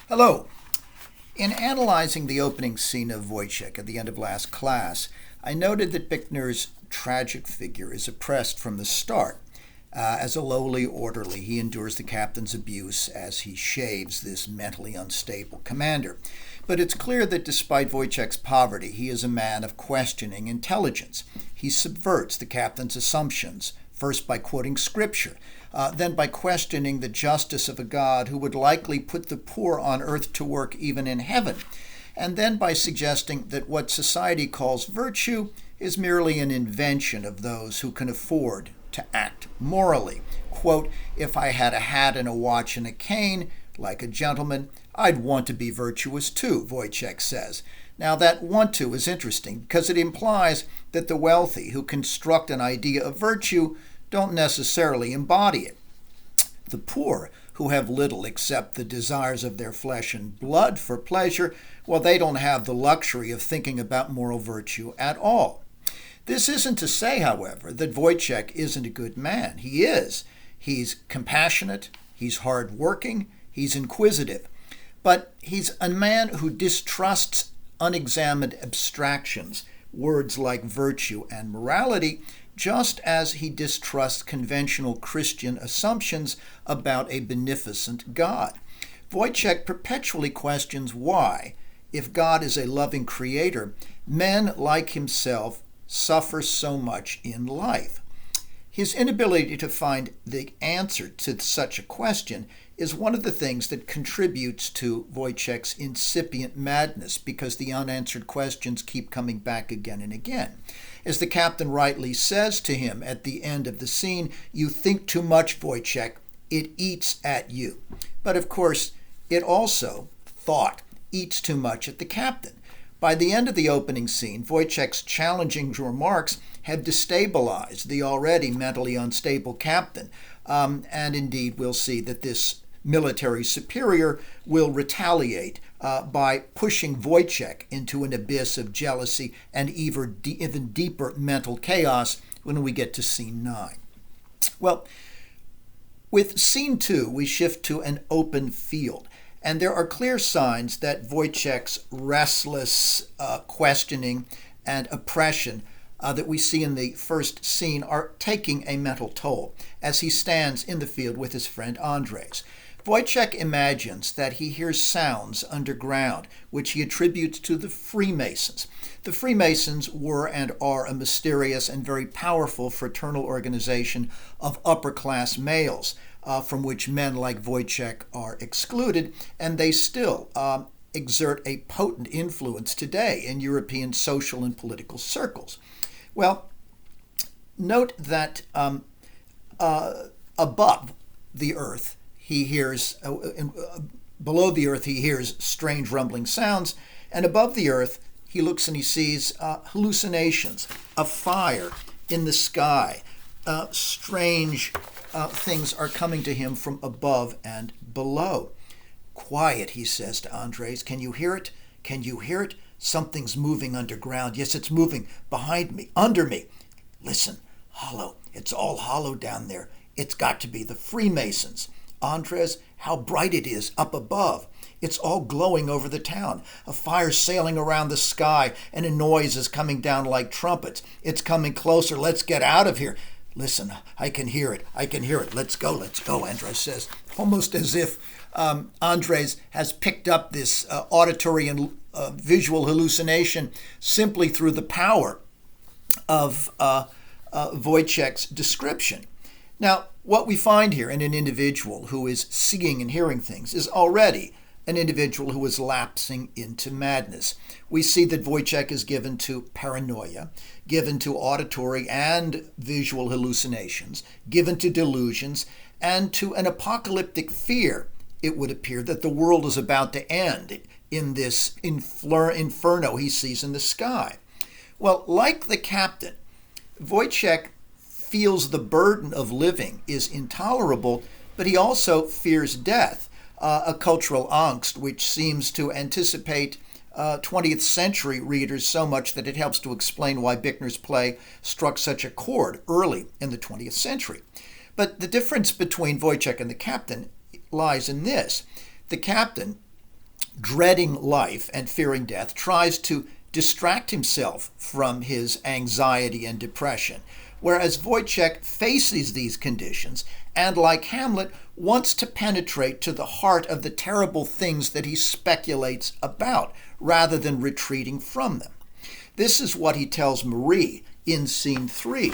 Hello. In analyzing the opening scene of Woyzeck at the end of last class, I noted that Bickner's tragic figure is oppressed from the start. As a lowly orderly, he endures the captain's abuse as he shaves this mentally unstable commander. But it's clear that despite Woyzeck's poverty, he is a man of questioning intelligence. He subverts the captain's assumptions, first by quoting scripture, then by questioning the justice of a God who would likely put the poor on earth to work even in heaven, and then by suggesting that what society calls virtue is merely an invention of those who can afford to act morally. Quote, "If I had a hat and a watch and a cane, like a gentleman, I'd want to be virtuous too," Woyzeck says. Now that "want to" is interesting because it implies that the wealthy who construct an idea of virtue don't necessarily embody it. The poor, who have little except the desires of their flesh and blood for pleasure, well, they don't have the luxury of thinking about moral virtue at all. This isn't to say, however, that Woyzeck isn't a good man. He is. He's compassionate, he's hard-working, he's inquisitive. But he's a man who distrusts unexamined abstractions, words like virtue and morality, just as he distrusts conventional Christian assumptions about a beneficent God. Woyzeck perpetually questions why, if God is a loving creator, men like himself suffer so much in life. His inability to find the answer to such a question is one of the things that contributes to Woyzeck's incipient madness, because the unanswered questions keep coming back again and again. As the captain rightly says to him at the end of the scene, "You think too much, Woyzeck. It eats at you." But of course, it also, thought, eats too much at the captain. By the end of the opening scene, Woyzeck's challenging remarks have destabilized the already mentally unstable captain, and indeed we'll see that this military superior will retaliate by pushing Woyzeck into an abyss of jealousy and even deeper mental chaos when we get to scene 9. Well, with scene 2, we shift to an open field. And there are clear signs that Woyzeck's restless questioning and oppression that we see in the first scene are taking a mental toll as he stands in the field with his friend Andres. Woyzeck imagines that he hears sounds underground, which he attributes to the Freemasons. The Freemasons were and are a mysterious and very powerful fraternal organization of upper-class males, from which men like Woyzeck are excluded, and they still exert a potent influence today in European social and political circles. Well, note that above the earth, he hears, below the earth, he hears strange rumbling sounds, and above the earth, he looks and he sees hallucinations, a fire in the sky, strange things are coming to him from above and below. "Quiet," he says to Andres. "Can you hear it? Can you hear it? Something's moving underground. Yes, it's moving behind me, under me. Listen, hollow. It's all hollow down there. It's got to be the Freemasons. Andres, how bright it is up above. It's all glowing over the town. A fire sailing around the sky, and a noise is coming down like trumpets. It's coming closer. Let's get out of here. Listen, I can hear it. I can hear it. Let's go, Andres says, almost as if Andres has picked up this auditory and visual hallucination simply through the power of Woyzeck's description. Now, what we find here in an individual who is seeing and hearing things is already an individual who is lapsing into madness. We see that Woyzeck is given to paranoia, given to auditory and visual hallucinations, given to delusions, and to an apocalyptic fear. It would appear that the world is about to end in this inferno he sees in the sky. Well, like the captain, Woyzeck feels the burden of living is intolerable, but he also fears death. A cultural angst which seems to anticipate 20th century readers so much that it helps to explain why Bickner's play struck such a chord early in the 20th century. But the difference between Woyzeck and the captain lies in this. The captain dreading life and fearing death, tries to distract himself from his anxiety and depression, whereas Woyzeck faces these conditions and, like Hamlet, wants to penetrate to the heart of the terrible things that he speculates about, rather than retreating from them. This is what he tells Marie in scene 3,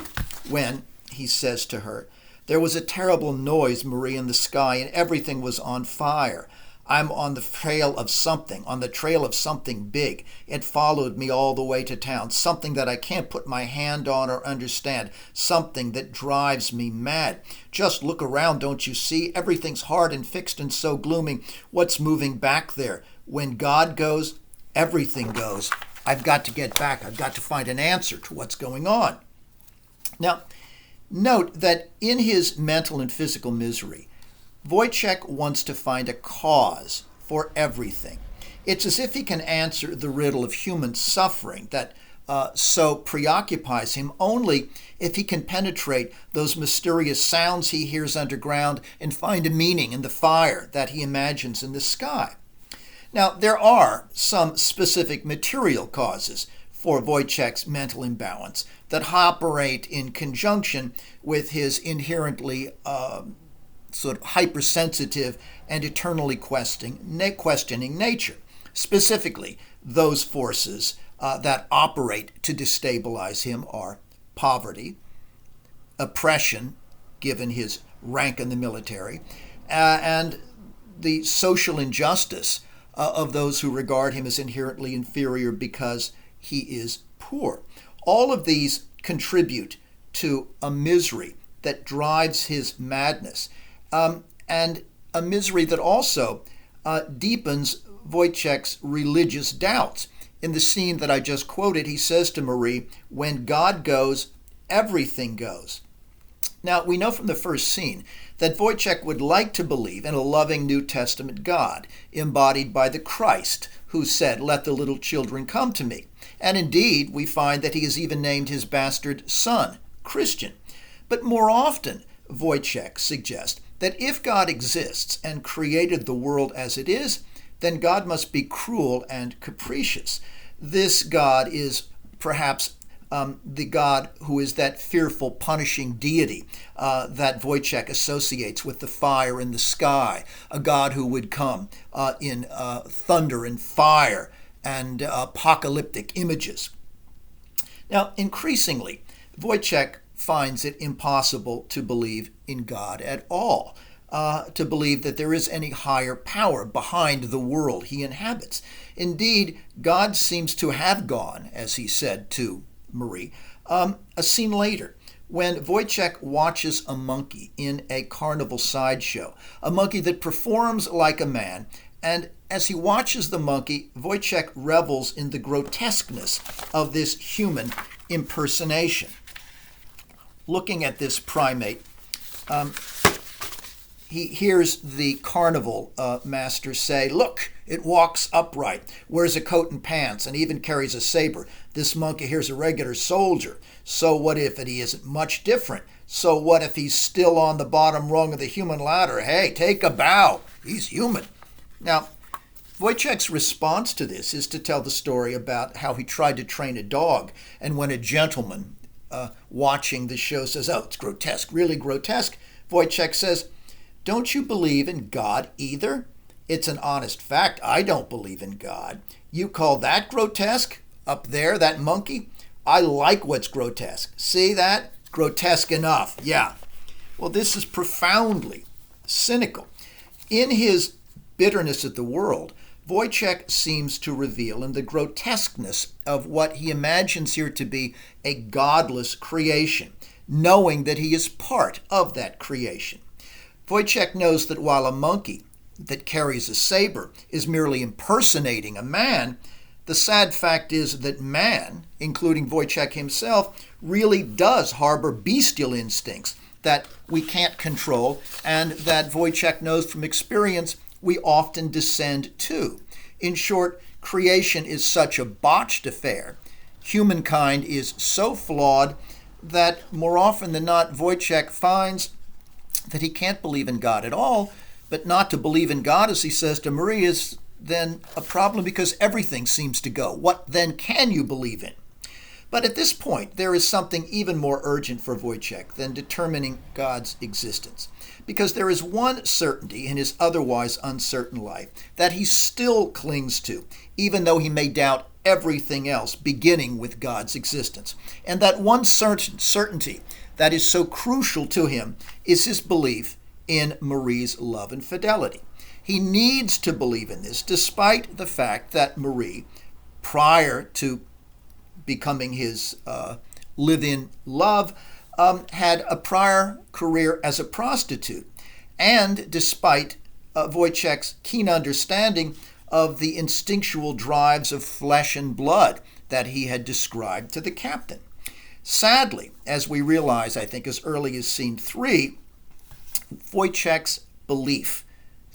when he says to her, "There was a terrible noise, Marie, in the sky, and everything was on fire. I'm on the trail of something big. It followed me all the way to town, something that I can't put my hand on or understand, something that drives me mad. Just look around, don't you see? Everything's hard and fixed and so gloomy. What's moving back there? When God goes, everything goes. I've got to get back. I've got to find an answer to what's going on." Now, note that in his mental and physical misery, Woyzeck wants to find a cause for everything. It's as if he can answer the riddle of human suffering that so preoccupies him only if he can penetrate those mysterious sounds he hears underground and find a meaning in the fire that he imagines in the sky. Now, there are some specific material causes for Woyzeck's mental imbalance that operate in conjunction with his inherently sort of hypersensitive and eternally questioning nature. Specifically, those forces that operate to destabilize him are poverty, oppression, given his rank in the military, and the social injustice of those who regard him as inherently inferior because he is poor. All of these contribute to a misery that drives his madness, and a misery that also deepens Woyzeck's religious doubts. In the scene that I just quoted, he says to Marie, "When God goes, everything goes." Now, we know from the first scene that Woyzeck would like to believe in a loving New Testament God, embodied by the Christ, who said, "Let the little children come to me." And indeed, we find that he has even named his bastard son Christian. But more often, Woyzeck suggests that if God exists and created the world as it is, then God must be cruel and capricious. This God is perhaps the God who is that fearful, punishing deity that Woyzeck associates with the fire in the sky, a God who would come in thunder and fire and apocalyptic images. Now, increasingly, Woyzeck finds it impossible to believe in God at all, to believe that there is any higher power behind the world he inhabits. Indeed, God seems to have gone, as he said to Marie. A scene later, when Woyzeck watches a monkey in a carnival sideshow, a monkey that performs like a man, and as he watches the monkey, Woyzeck revels in the grotesqueness of this human impersonation. Looking at this primate, he hears the carnival master say, "Look, it walks upright, wears a coat and pants, and even carries a saber. This monkey here's a regular soldier. So what if he isn't much different? So what if he's still on the bottom rung of the human ladder? Hey, take a bow. He's human." Now, Woyzeck's response to this is to tell the story about how he tried to train a dog, and when a gentleman watching the show says, "Oh, it's grotesque, really grotesque," Woyzeck says, "Don't you believe in God either? It's an honest fact. I don't believe in God. You call that grotesque? Up there, that monkey? I like what's grotesque. See that? Grotesque enough. Yeah." Well, this is profoundly cynical. In his bitterness at the world, Woyzeck seems to reveal in the grotesqueness of what he imagines here to be a godless creation, knowing that he is part of that creation. Woyzeck knows that while a monkey that carries a saber is merely impersonating a man, the sad fact is that man, including Woyzeck himself, really does harbor bestial instincts that we can't control and that Woyzeck knows from experience we often descend to. In short, creation is such a botched affair. Humankind is so flawed that more often than not, Woyzeck finds that he can't believe in God at all, but not to believe in God, as he says to Marie, is then a problem because everything seems to go. What then can you believe in? But at this point, there is something even more urgent for Woyzeck than determining God's existence, because there is one certainty in his otherwise uncertain life that he still clings to, even though he may doubt everything else, beginning with God's existence. And that one certainty that is so crucial to him is his belief in Marie's love and fidelity. He needs to believe in this, despite the fact that Marie, prior to becoming his live-in love, had a prior career as a prostitute. And despite Woyzeck's keen understanding of the instinctual drives of flesh and blood that he had described to the captain. Sadly, as we realize, I think, as early as scene 3, Woyzeck's belief,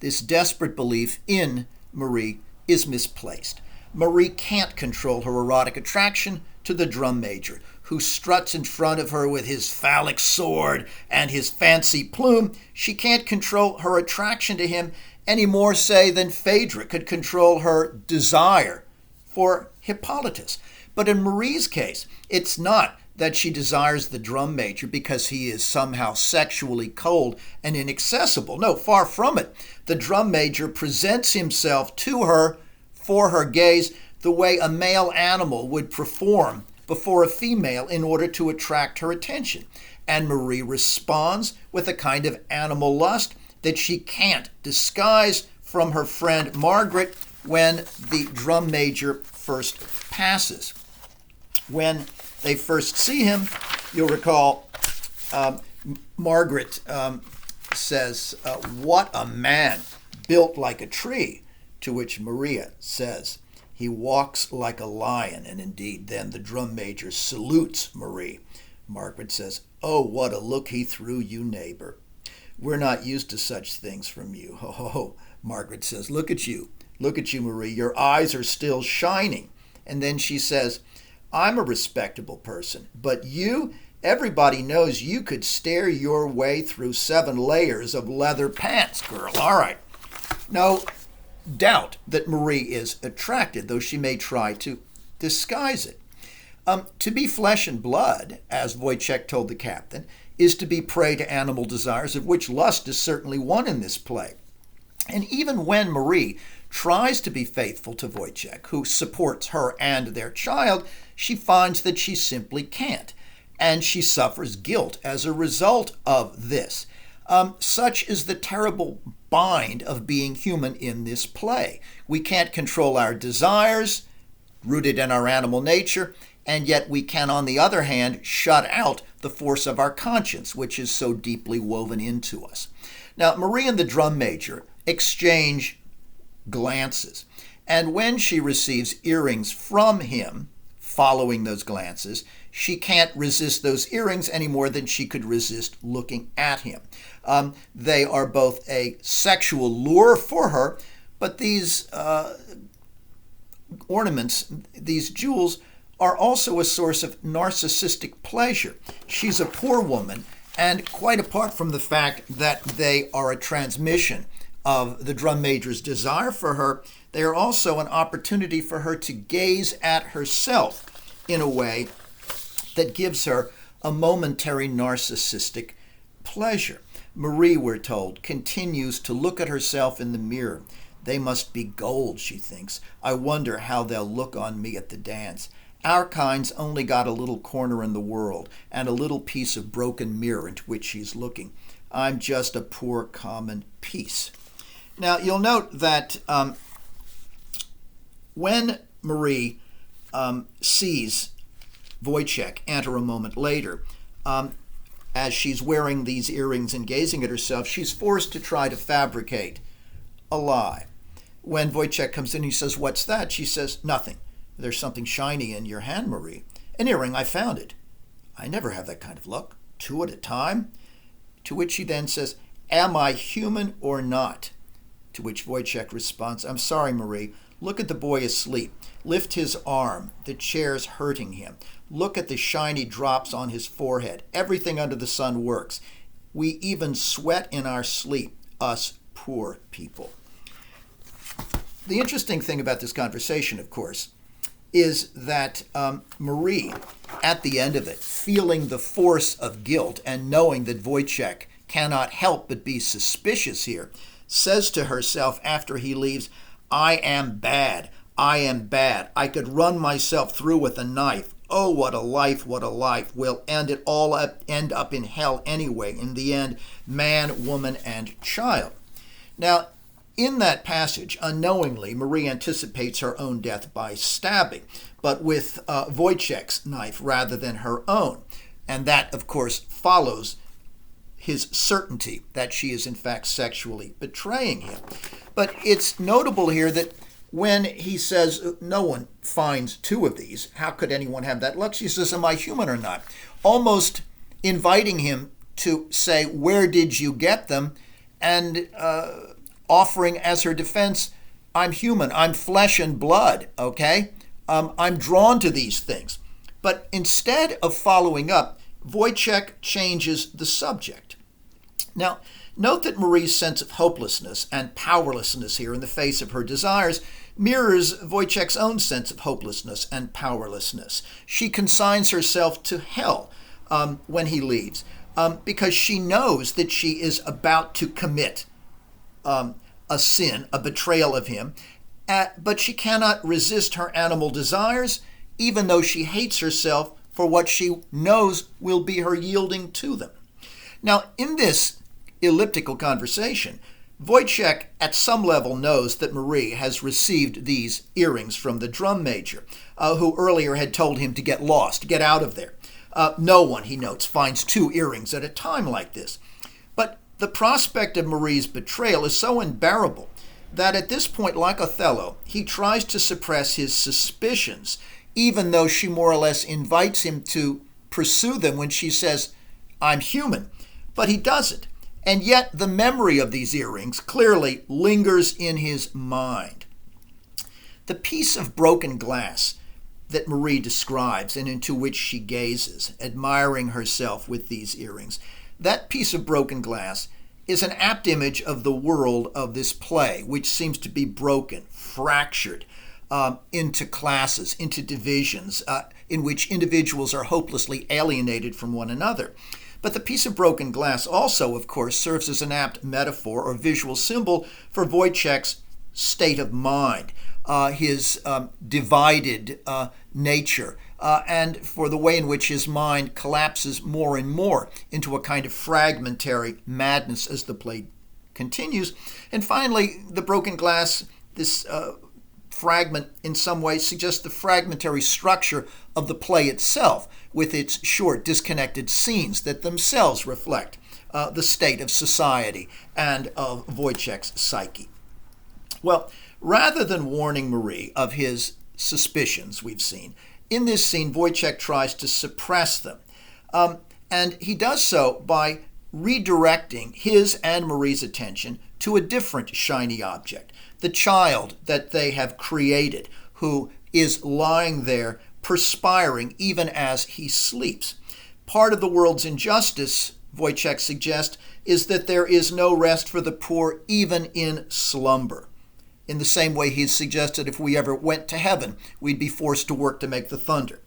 this desperate belief in Marie, is misplaced. Marie can't control her erotic attraction to the drum major, who struts in front of her with his phallic sword and his fancy plume. She can't control her attraction to him any more, say, than Phaedra could control her desire for Hippolytus. But in Marie's case, it's not that she desires the drum major because he is somehow sexually cold and inaccessible. No, far from it. The drum major presents himself to her for her gaze the way a male animal would perform before a female in order to attract her attention. And Marie responds with a kind of animal lust that she can't disguise from her friend Margaret when the drum major first passes. When they first see him, you'll recall Margaret says, "What a man, built like a tree," to which Maria says, "He walks like a lion." And indeed, then the drum major salutes Marie. Margaret says, "Oh, what a look he threw you, neighbor. We're not used to such things from you." Oh, Margaret says, look at you, Marie. Your eyes are still shining." And then she says, "I'm a respectable person, but you, everybody knows you could stare your way through 7 layers of leather pants, girl. All right." No doubt that Marie is attracted, though she may try to disguise it. To be flesh and blood, as Woyzeck told the captain, is to be prey to animal desires, of which lust is certainly one in this play. And even when Marie tries to be faithful to Woyzeck, who supports her and their child, she finds that she simply can't, and she suffers guilt as a result of this. Such is the terrible bind of being human in this play. We can't control our desires, rooted in our animal nature, and yet we can, on the other hand, shut out the force of our conscience, which is so deeply woven into us. Now, Marie and the drum major exchange glances, and when she receives earrings from him, following those glances, she can't resist those earrings any more than she could resist looking at him. They are both a sexual lure for her, but these ornaments, these jewels, are also a source of narcissistic pleasure. She's a poor woman, and quite apart from the fact that they are a transmission of the drum major's desire for her, they are also an opportunity for her to gaze at herself in a way that gives her a momentary narcissistic pleasure. Marie, we're told, continues to look at herself in the mirror. "They must be gold," she thinks. "I wonder how they'll look on me at the dance. Our kind's only got a little corner in the world and a little piece of broken mirror into which she's looking. I'm just a poor common piece." Now, you'll note that when Marie sees Woyzeck enter a moment later, as she's wearing these earrings and gazing at herself, she's forced to try to fabricate a lie. When Woyzeck comes in, he says, "What's that?" She says, "Nothing. There's something shiny in your hand, Marie. An earring, I found it." "I never have that kind of luck. 2 at a time?" To which she then says, "Am I human or not?" To which Woyzeck responds, "I'm sorry, Marie. Look at the boy asleep. Lift his arm. The chair's hurting him. Look at the shiny drops on his forehead. Everything under the sun works. We even sweat in our sleep, us poor people." the interesting thing about this conversation, of course, is that Marie, at the end of it, feeling the force of guilt and knowing that Woyzeck cannot help but be suspicious here, says to herself after he leaves, I am bad. I am bad. I could run myself through with a knife. Oh, what a life, what a life. We'll end up in hell anyway. In the end, man, woman, and child. Now, in that passage, unknowingly, Marie anticipates her own death by stabbing, but with Woyzeck's knife rather than her own. And that, of course, follows his certainty that she is in fact sexually betraying him. But it's notable here that when he says, no one finds two of these, how could anyone have that luck? She says, am I human or not? Almost inviting him to say, where did you get them? And offering as her defense, I'm human, I'm flesh and blood, okay? I'm drawn to these things. But instead of following up, Woyzeck changes the subject. Now, note that Marie's sense of hopelessness and powerlessness here in the face of her desires mirrors Woyzeck's own sense of hopelessness and powerlessness. She consigns herself to hell when he leaves because she knows that she is about to commit a sin, a betrayal of him, but she cannot resist her animal desires, even though she hates herself for what she knows will be her yielding to them. Now, in this elliptical conversation, Woyzeck at some level knows that Marie has received these earrings from the drum major, who earlier had told him to get lost, get out of there. No one, he notes, finds two earrings at a time like this. But the prospect of Marie's betrayal is so unbearable that at this point, like Othello, he tries to suppress his suspicions, even though she more or less invites him to pursue them when she says, I'm human. But he doesn't. And yet the memory of these earrings clearly lingers in his mind. The piece of broken glass that Marie describes and into which she gazes, admiring herself with these earrings, that piece of broken glass is an apt image of the world of this play, which seems to be broken, fractured into classes, into divisions, in which individuals are hopelessly alienated from one another. But the piece of broken glass also, of course, serves as an apt metaphor or visual symbol for Woyzeck's state of mind, his divided nature, and for the way in which his mind collapses more and more into a kind of fragmentary madness as the play continues. And finally, the broken glass, this fragment in some ways suggests the fragmentary structure of the play itself, with its short, disconnected scenes that themselves reflect the state of society and of Woyzeck's psyche. Well, rather than warning Marie of his suspicions, we've seen, in this scene, Woyzeck tries to suppress them. And he does so by redirecting his and Marie's attention to a different shiny object, the child that they have created, who is lying there perspiring even as he sleeps. Part of the world's injustice, Woyzeck suggests, is that there is no rest for the poor even in slumber. In the same way he's suggested if we ever went to heaven, we'd be forced to work to make the thunder.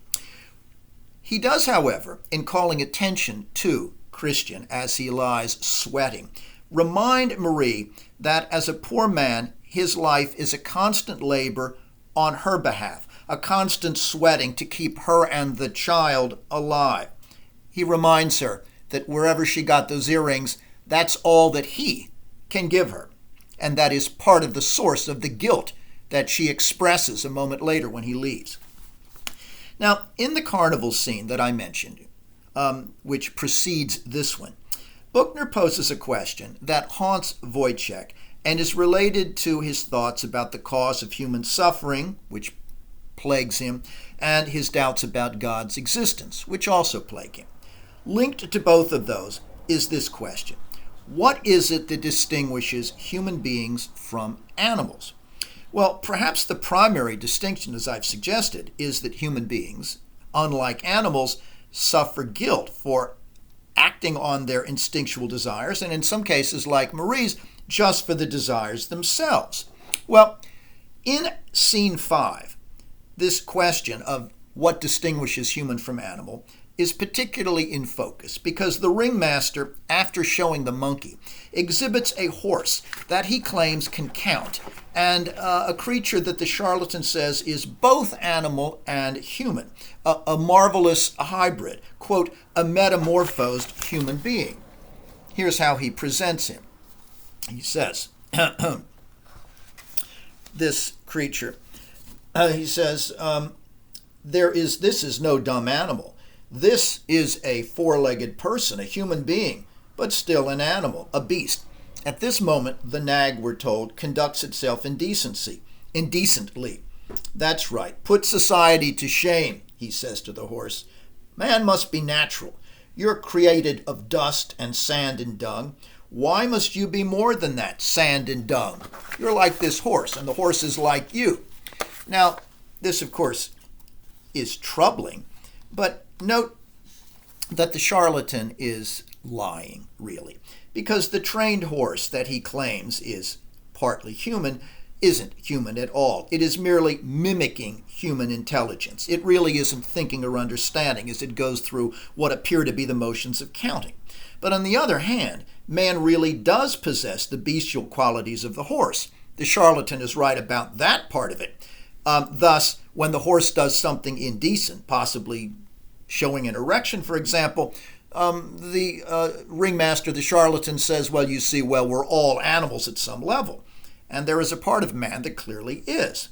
He does, however, in calling attention to Christian as he lies sweating, remind Marie that as a poor man, his life is a constant labor on her behalf, a constant sweating to keep her and the child alive. He reminds her that wherever she got those earrings, that's all that he can give her. And that is part of the source of the guilt that she expresses a moment later when he leaves. Now, in the carnival scene that I mentioned, which precedes this one, Buchner poses a question that haunts Woyzeck and is related to his thoughts about the cause of human suffering, which plagues him, and his doubts about God's existence, which also plague him. Linked to both of those is this question: what is it that distinguishes human beings from animals? Well, perhaps the primary distinction, as I've suggested, is that human beings, unlike animals, suffer guilt for acting on their instinctual desires, and in some cases, like Marie's, just for the desires themselves. Well, In scene 5, this question of what distinguishes human from animal is particularly in focus because the ringmaster, after showing the monkey, exhibits a horse that he claims can count, and a creature that the charlatan says is both animal and human, a marvelous hybrid, quote, a metamorphosed human being. Here's how he presents him. He says, this creature, he says, this is no dumb animal. This is a four-legged person, a human being, but still an animal, a beast. At this moment, the nag, we're told, conducts itself indecently. That's right. Put society to shame, he says to the horse. Man must be natural. You're created of dust and sand and dung. Why must you be more than that, sand and dung? You're like this horse, and the horse is like you. Now, this, of course, is troubling, but note that the charlatan is lying, really, because the trained horse that he claims is partly human isn't human at all. It is merely mimicking human intelligence. It really isn't thinking or understanding as it goes through what appear to be the motions of counting. But on the other hand, man really does possess the bestial qualities of the horse. The charlatan is right about that part of it. Thus, when the horse does something indecent, possibly showing an erection, for example, the ringmaster, the charlatan, says, well, you see, we're all animals at some level. And there is a part of man that clearly is.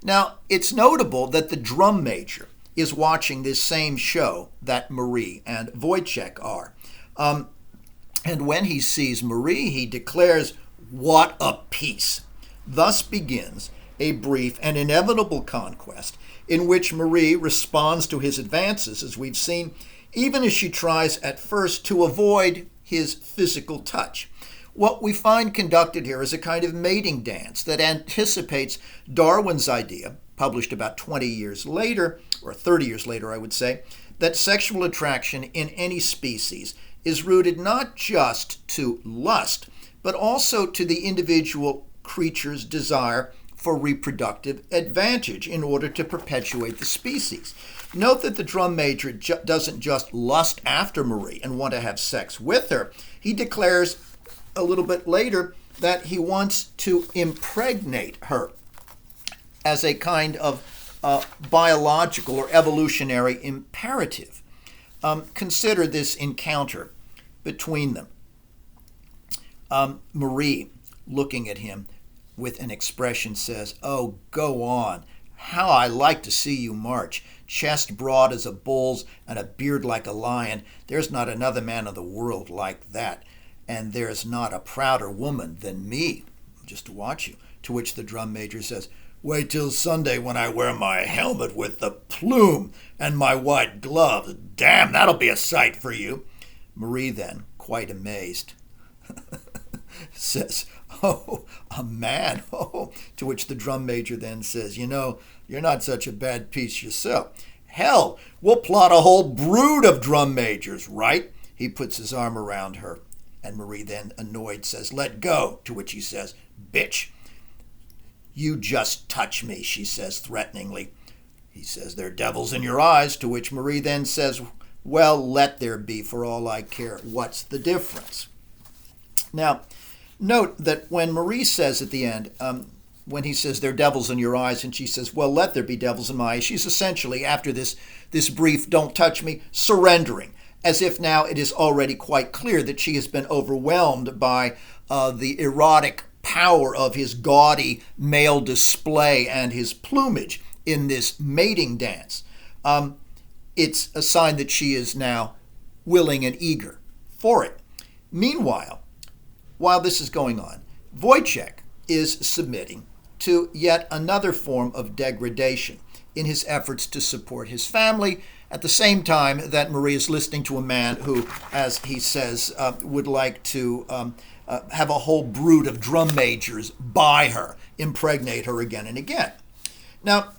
Now, it's notable that the drum major is watching this same show that Marie and Woyzeck are. And when he sees Marie, he declares, what a piece! Thus begins a brief and inevitable conquest in which Marie responds to his advances, as we've seen, even as she tries at first to avoid his physical touch. What we find conducted here is a kind of mating dance that anticipates Darwin's idea, published about 20 years later, or 30 years later, I would say, that sexual attraction in any species is rooted not just to lust, but also to the individual creature's desire for reproductive advantage in order to perpetuate the species. Note that the drum major doesn't just lust after Marie and want to have sex with her. He declares a little bit later that he wants to impregnate her as a kind of biological or evolutionary imperative. Consider this encounter between them. Marie, looking at him with an expression, says, "Oh, go on. How I like to see you march. Chest broad as a bull's and a beard like a lion. There's not another man in the world like that. And there's not a prouder woman than me, just to watch you." To which the drum major says, "Wait till Sunday when I wear my helmet with the plume and my white gloves. Damn, that'll be a sight for you." Marie then, quite amazed, says, "Oh, a man, oh." To which the drum major then says, "You know, you're not such a bad piece yourself. Hell, we'll plot a whole brood of drum majors, right?" He puts his arm around her, and Marie then, annoyed, says, "Let go." To which he says, "Bitch, you just touch me," she says threateningly. He says, "There are devils in your eyes." To which Marie then says, "Well, let there be, for all I care. What's the difference?" Now, note that when Marie says at the end, when he says, "There are devils in your eyes," and she says, "Well, let there be devils in my eyes," she's essentially, after this brief "don't touch me," surrendering, as if now it is already quite clear that she has been overwhelmed by the erotic power of his gaudy male display and his plumage in this mating dance. It's a sign that she is now willing and eager for it. Meanwhile, while this is going on, Woyzeck is submitting to yet another form of degradation in his efforts to support his family, at the same time that Marie is listening to a man who, as he says, would like to have a whole brood of drum majors buy her, impregnate her again and again. Now,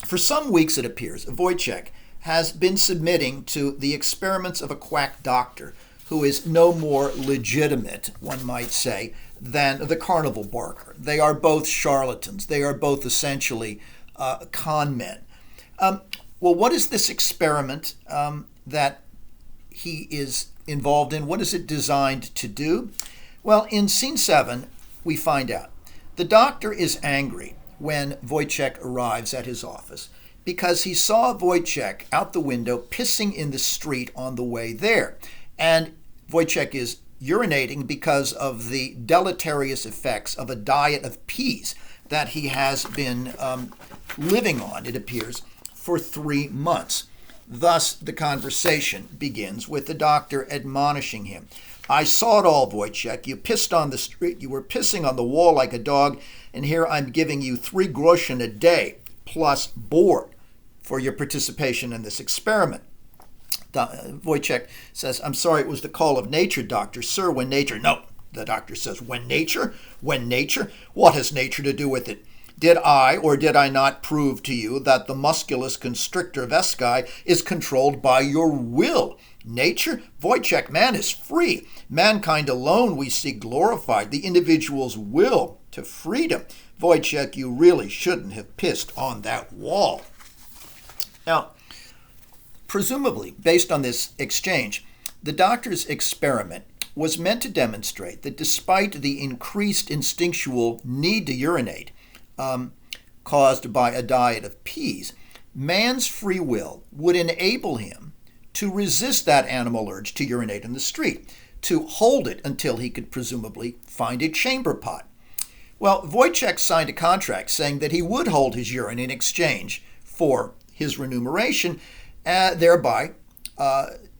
for some weeks, it appears, Woyzeck has been submitting to the experiments of a quack doctor who is no more legitimate, one might say, than the carnival barker. They are both charlatans. They are both essentially con men. Well, what is this experiment that he is involved in? What is it designed to do? Well, in scene 7, we find out. The doctor is angry when Woyzeck arrives at his office because he saw Woyzeck out the window pissing in the street on the way there. And Woyzeck is urinating because of the deleterious effects of a diet of peas that he has been living on, it appears, for 3 months. Thus, the conversation begins with the doctor admonishing him. I saw it all, Woyzeck. You pissed on the street. You were pissing on the wall like a dog, and here I'm giving you 3 groschen a day plus board for your participation in this experiment. Woyzeck says, I'm sorry, it was the call of nature, doctor. Sir, when nature... No, the doctor says, when nature? When nature? What has nature to do with it? Did I or did I not prove to you that the musculus constrictor vescae is controlled by your will? Nature? Woyzeck, man is free. Mankind alone we see glorified, the individual's will to freedom. Woyzeck, you really shouldn't have pissed on that wall. Now, presumably, based on this exchange, the doctor's experiment was meant to demonstrate that despite the increased instinctual need to urinate caused by a diet of peas, man's free will would enable him to resist that animal urge to urinate in the street, to hold it until he could presumably find a chamber pot. Well, Woyzeck signed a contract saying that he would hold his urine in exchange for his remuneration, thereby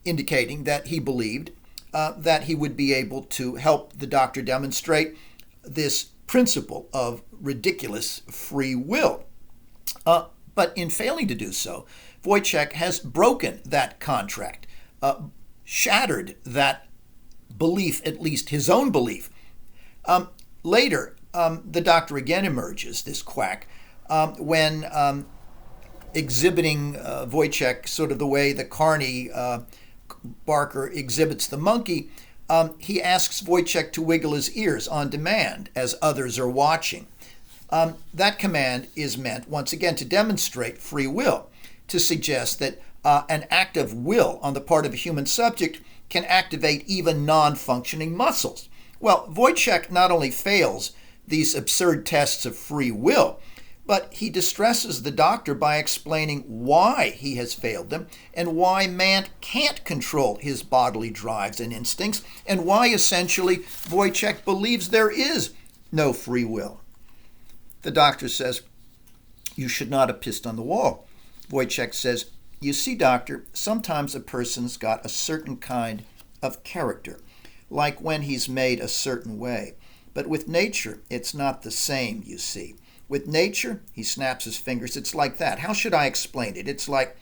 indicating that he believed that he would be able to help the doctor demonstrate this principle of ridiculous free will. But in failing to do so, Woyzeck has broken that contract, shattered that belief, at least his own belief. Later, the doctor again emerges, this quack, when exhibiting Woyzeck sort of the way the carny barker exhibits the monkey. He asks Woyzeck to wiggle his ears on demand as others are watching. That command is meant, once again, to demonstrate free will, to suggest that an act of will on the part of a human subject can activate even non-functioning muscles. Well, Woyzeck not only fails these absurd tests of free will, but he distresses the doctor by explaining why he has failed them and why man can't control his bodily drives and instincts, and why essentially Woyzeck believes there is no free will. The doctor says, you should not have pissed on the wall. Woyzeck says, you see, doctor, sometimes a person's got a certain kind of character, like when he's made a certain way. But with nature, it's not the same, you see. With nature, he snaps his fingers, it's like that. How should I explain it? It's like,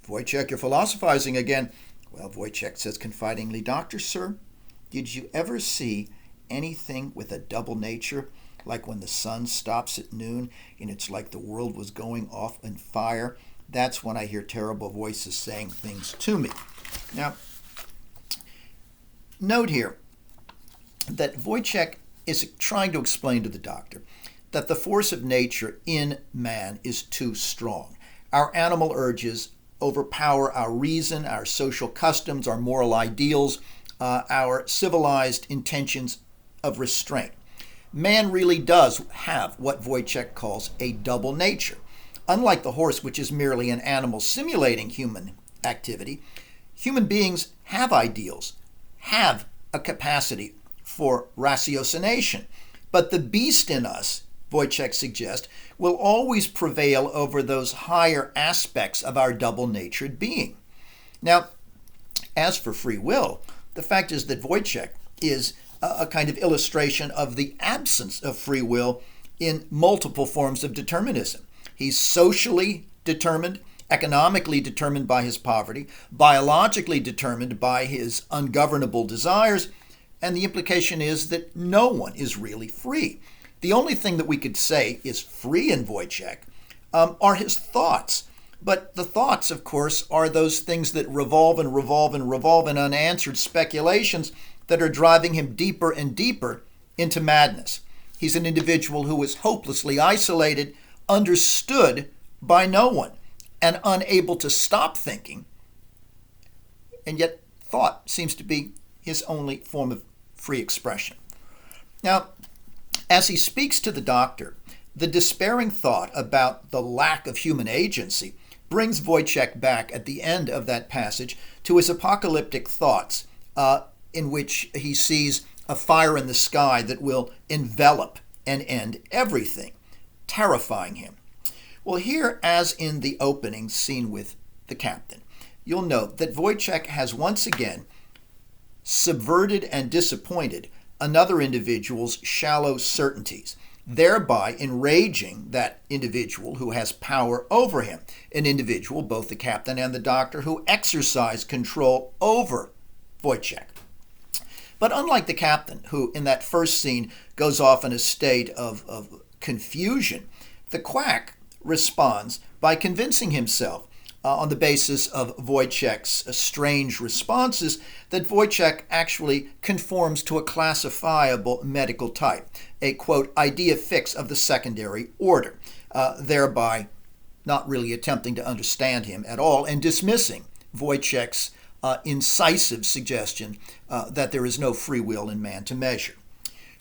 Woyzeck, you're philosophizing again. Well, Woyzeck says confidingly, Doctor, sir, did you ever see anything with a double nature? Like when the sun stops at noon and it's like the world was going off in fire? That's when I hear terrible voices saying things to me. Now, note here that Woyzeck is trying to explain to the doctor that the force of nature in man is too strong. Our animal urges overpower our reason, our social customs, our moral ideals, our civilized intentions of restraint. Man really does have what Woyzeck calls a double nature. Unlike the horse, which is merely an animal simulating human activity, human beings have ideals, have a capacity for ratiocination. But the beast in us, Woyzeck suggests, will always prevail over those higher aspects of our double-natured being. Now, as for free will, the fact is that Woyzeck is a kind of illustration of the absence of free will in multiple forms of determinism. He's socially determined, economically determined by his poverty, biologically determined by his ungovernable desires, and the implication is that no one is really free. The only thing that we could say is free in Woyzeck are his thoughts. But the thoughts, of course, are those things that revolve in unanswered speculations that are driving him deeper and deeper into madness. He's an individual who is hopelessly isolated, understood by no one, and unable to stop thinking, and yet thought seems to be his only form of free expression. Now, as he speaks to the doctor, the despairing thought about the lack of human agency brings Woyzeck back at the end of that passage to his apocalyptic thoughts, in which he sees a fire in the sky that will envelop and end everything, terrifying him. Well, here, as in the opening scene with the captain, you'll note that Woyzeck has once again subverted and disappointed another individual's shallow certainties, thereby enraging that individual who has power over him, an individual, both the captain and the doctor, who exercise control over Woyzeck. But unlike the captain, who in that first scene goes off in a state of confusion, the quack responds by convincing himself, on the basis of Woyzeck's strange responses, that Woyzeck actually conforms to a classifiable medical type, a, quote, idea fix of the secondary order, thereby not really attempting to understand him at all and dismissing Woyzeck's incisive suggestion that there is no free will in man to measure.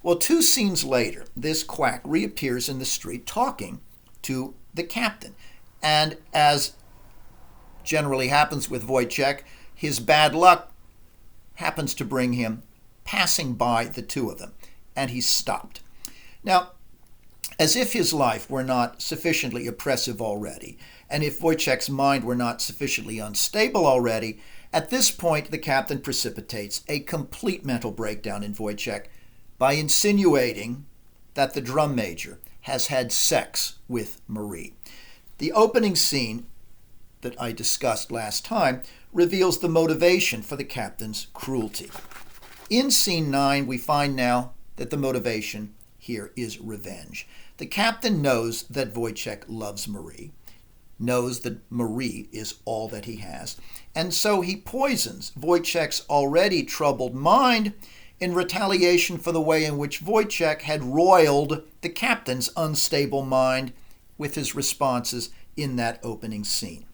Well, 2 scenes later, this quack reappears in the street talking to the captain, and as generally happens with Woyzeck, his bad luck happens to bring him passing by the 2 of them, and he's stopped. Now, as if his life were not sufficiently oppressive already, and if Woyzeck's mind were not sufficiently unstable already, at this point the captain precipitates a complete mental breakdown in Woyzeck by insinuating that the drum major has had sex with Marie. The opening scene that I discussed last time reveals the motivation for the captain's cruelty. In scene 9, we find now that the motivation here is revenge. The captain knows that Woyzeck loves Marie, knows that Marie is all that he has, and so he poisons Woyzeck's already troubled mind in retaliation for the way in which Woyzeck had roiled the captain's unstable mind with his responses in that opening scene.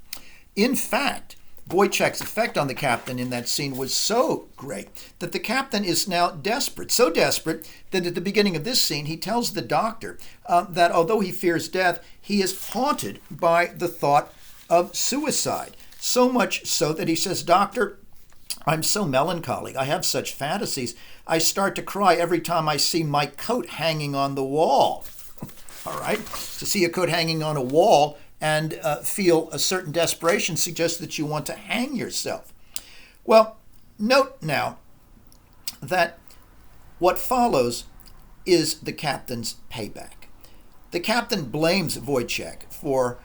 In fact, Woyzeck's effect on the captain in that scene was so great that the captain is now desperate, so desperate that at the beginning of this scene he tells the doctor that although he fears death, he is haunted by the thought of suicide. So much so that he says, "Doctor, I'm so melancholy. I have such fantasies. I start to cry every time I see my coat hanging on the wall." All right? To see a coat hanging on a wall and feel a certain desperation suggests that you want to hang yourself. Well, note now that what follows is the captain's payback. The captain blames Woyzeck for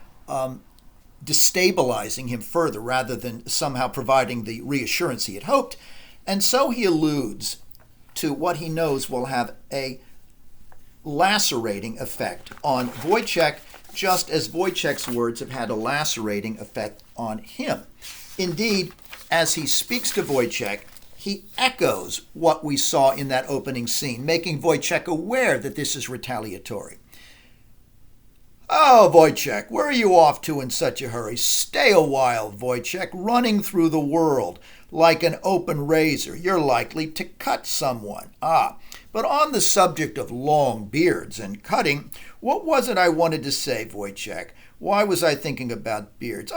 destabilizing him further rather than somehow providing the reassurance he had hoped, and so he alludes to what he knows will have a lacerating effect on Woyzeck, just as Woyzeck's words have had a lacerating effect on him. Indeed, as he speaks to Woyzeck, he echoes what we saw in that opening scene, making Woyzeck aware that this is retaliatory. "Oh, Woyzeck, where are you off to in such a hurry? Stay a while, Woyzeck, running through the world like an open razor. You're likely to cut someone. But on the subject of long beards and cutting, what was it I wanted to say, Woyzeck? Why was I thinking about beards?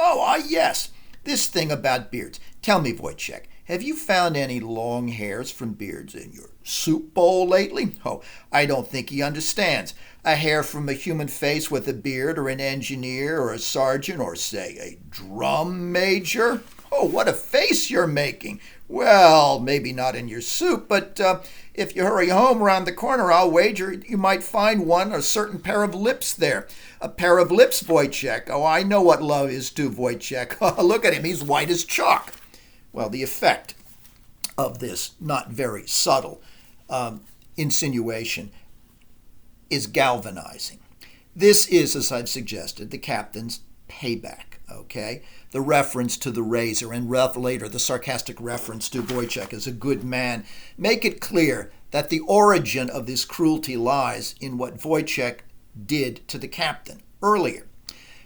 Yes, this thing about beards. Tell me, Woyzeck, have you found any long hairs from beards in your soup bowl lately? I don't think he understands. A hair from a human face with a beard, or an engineer, or a sergeant, or, say, a drum major? What a face you're making. Well, maybe not in your soup, but if you hurry home around the corner, I'll wager you might find a certain pair of lips there. A pair of lips, Woyzeck. I know what love is to Woyzeck. Look at him, he's white as chalk. Well, the effect of this not very subtle insinuation is galvanizing. This is, as I've suggested, the captain's payback, okay? The reference to the razor and later the sarcastic reference to Woyzeck as a good man make it clear that the origin of this cruelty lies in what Woyzeck did to the captain earlier.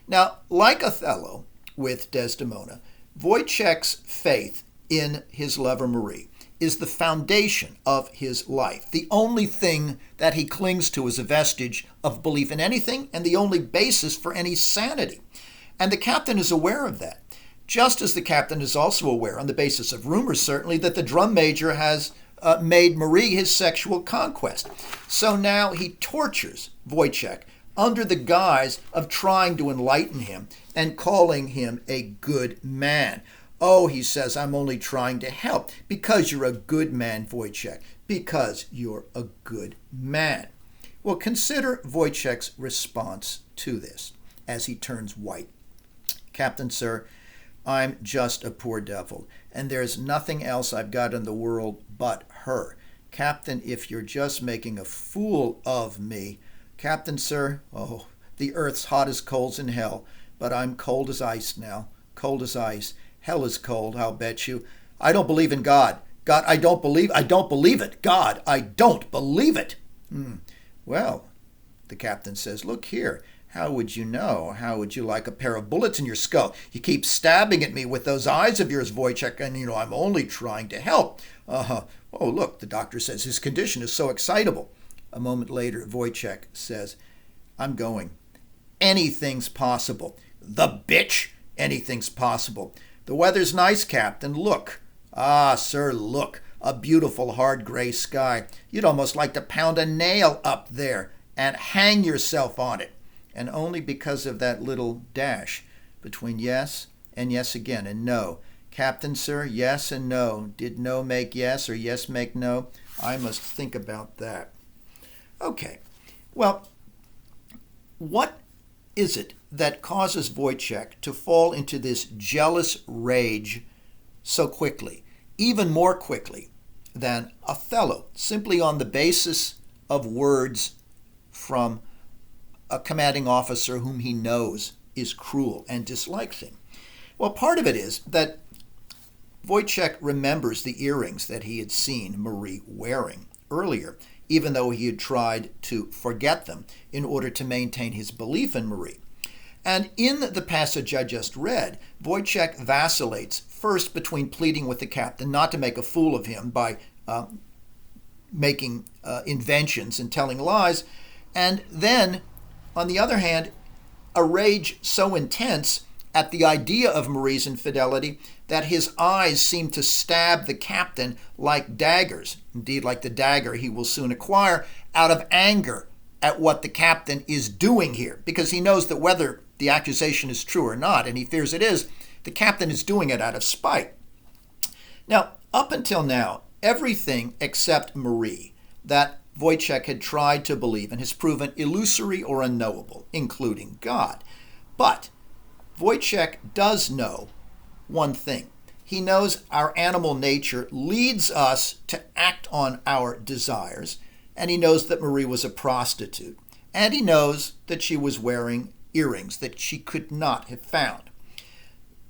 Now, like Othello with Desdemona, Woyzeck's faith in his lover Marie is the foundation of his life. The only thing that he clings to is a vestige of belief in anything and the only basis for any sanity. And the captain is aware of that, just as the captain is also aware, on the basis of rumors certainly, that the drum major has made Marie his sexual conquest. So now he tortures Woyzeck under the guise of trying to enlighten him and calling him a good man. Oh, he says, I'm only trying to help because you're a good man, Woyzeck, because you're a good man. Well, consider Woyzeck's response to this as he turns white. Captain, sir, I'm just a poor devil, and there's nothing else I've got in the world but her. Captain, if you're just making a fool of me, Captain, sir, oh, the earth's hot as coals in hell, but I'm cold as ice now, cold as ice. Hell is cold, I'll bet you. I don't believe in God. God, I don't believe it. God, I don't believe it. Well, the captain says, look here. How would you know? How would you like a pair of bullets in your skull? You keep stabbing at me with those eyes of yours, Woyzeck, and I'm only trying to help. Oh, look, the doctor says his condition is so excitable. A moment later, Woyzeck says, I'm going. Anything's possible. The bitch! Anything's possible. The weather's nice, Captain. Look. Ah, sir, look. A beautiful hard gray sky. You'd almost like to pound a nail up there and hang yourself on it. And only because of that little dash between yes and yes again and no. Captain, sir, yes and no. Did no make yes or yes make no? I must think about that. Okay, well, what is it that causes Woyzeck to fall into this jealous rage so quickly, even more quickly than Othello, simply on the basis of words from a commanding officer whom he knows is cruel and dislikes him? Well, part of it is that Woyzeck remembers the earrings that he had seen Marie wearing earlier, even though he had tried to forget them in order to maintain his belief in Marie. And in the passage I just read, Woyzeck vacillates first between pleading with the captain not to make a fool of him by making inventions and telling lies, and then, on the other hand, a rage so intense at the idea of Marie's infidelity that his eyes seem to stab the captain like daggers, indeed like the dagger he will soon acquire, out of anger at what the captain is doing here, because he knows that whether the accusation is true or not, and he fears it is, the captain is doing it out of spite. Now, up until now, everything except Marie that Woyzeck had tried to believe in has proven illusory or unknowable, including God. But Woyzeck does know one thing. He knows our animal nature leads us to act on our desires, and he knows that Marie was a prostitute, and he knows that she was wearing earrings that she could not have found.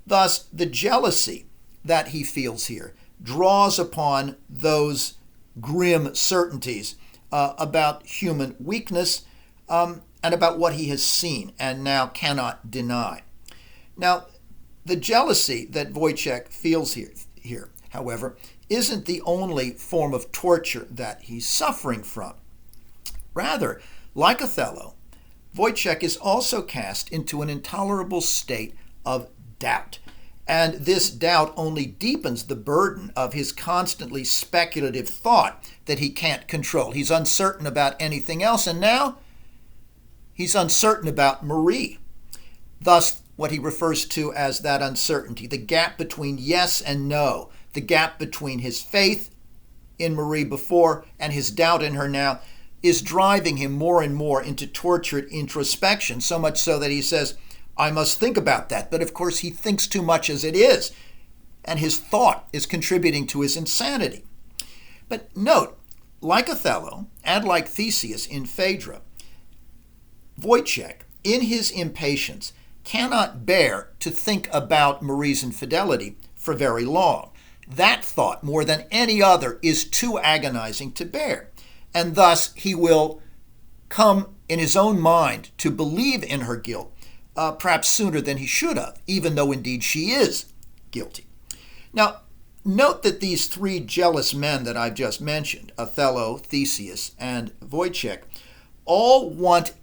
Thus, the jealousy that he feels here draws upon those grim certainties about human weakness and about what he has seen and now cannot deny. Now, the jealousy that Woyzeck feels here, however, isn't the only form of torture that he's suffering from. Rather, like Othello, Woyzeck is also cast into an intolerable state of doubt. And this doubt only deepens the burden of his constantly speculative thought that he can't control. He's uncertain about anything else, and now he's uncertain about Marie. Thus, what he refers to as that uncertainty, the gap between yes and no, the gap between his faith in Marie before and his doubt in her now, is driving him more and more into tortured introspection, so much so that he says, I must think about that. But of course, he thinks too much as it is, and his thought is contributing to his insanity. But note, like Othello and like Theseus in Phaedra, Woyzeck, in his impatience, cannot bear to think about Marie's infidelity for very long. That thought, more than any other, is too agonizing to bear, and thus he will come in his own mind to believe in her guilt, perhaps sooner than he should have, even though indeed she is guilty. Now, note that these three jealous men that I've just mentioned, Othello, Theseus, and Woyzeck, all want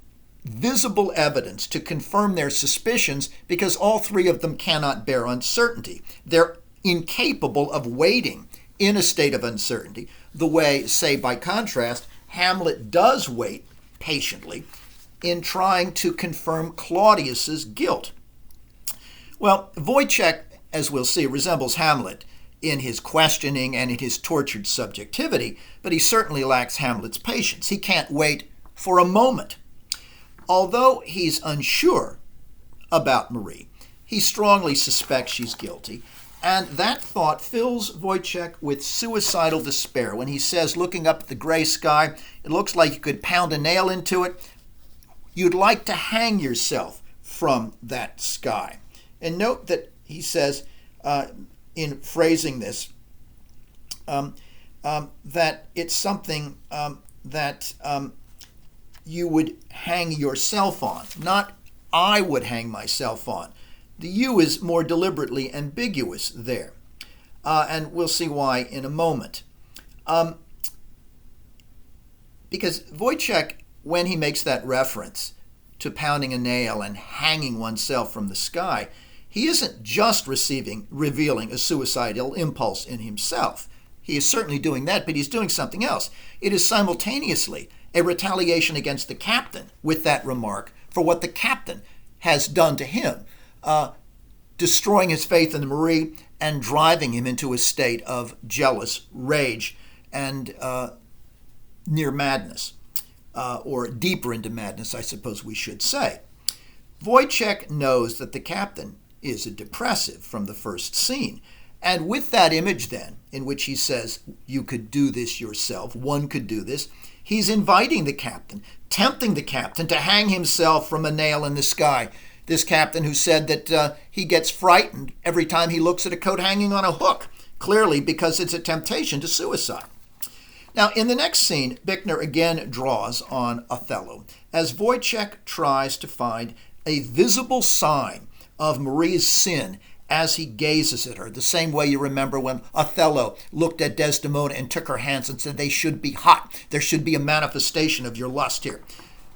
visible evidence to confirm their suspicions because all three of them cannot bear uncertainty. They're incapable of waiting in a state of uncertainty, the way, say, by contrast, Hamlet does wait patiently in trying to confirm Claudius's guilt. Well, Woyzeck, as we'll see, resembles Hamlet in his questioning and in his tortured subjectivity, but he certainly lacks Hamlet's patience. He can't wait for a moment. Although he's unsure about Marie, he strongly suspects she's guilty, and that thought fills Woyzeck with suicidal despair when he says, looking up at the gray sky, it looks like you could pound a nail into it. You'd like to hang yourself from that sky. And note that he says, in phrasing this, that it's something that you would hang yourself on, not I would hang myself on. The you is more deliberately ambiguous there, and we'll see why in a moment. Because Woyzeck, when he makes that reference to pounding a nail and hanging oneself from the sky, he isn't just revealing a suicidal impulse in himself. He is certainly doing that, but he's doing something else. It is simultaneously a retaliation against the captain with that remark for what the captain has done to him, destroying his faith in Marie and driving him into a state of jealous rage and near madness, or deeper into madness, I suppose we should say. Woyzeck knows that the captain is a depressive from the first scene. And with that image then, in which he says, you could do this yourself, one could do this, he's inviting the captain, tempting the captain to hang himself from a nail in the sky. This captain who said that he gets frightened every time he looks at a coat hanging on a hook, clearly because it's a temptation to suicide. Now, in the next scene, Bickner again draws on Othello, as Woyzeck tries to find a visible sign of Marie's sin as he gazes at her, the same way you remember when Othello looked at Desdemona and took her hands and said they should be hot. There should be a manifestation of your lust here.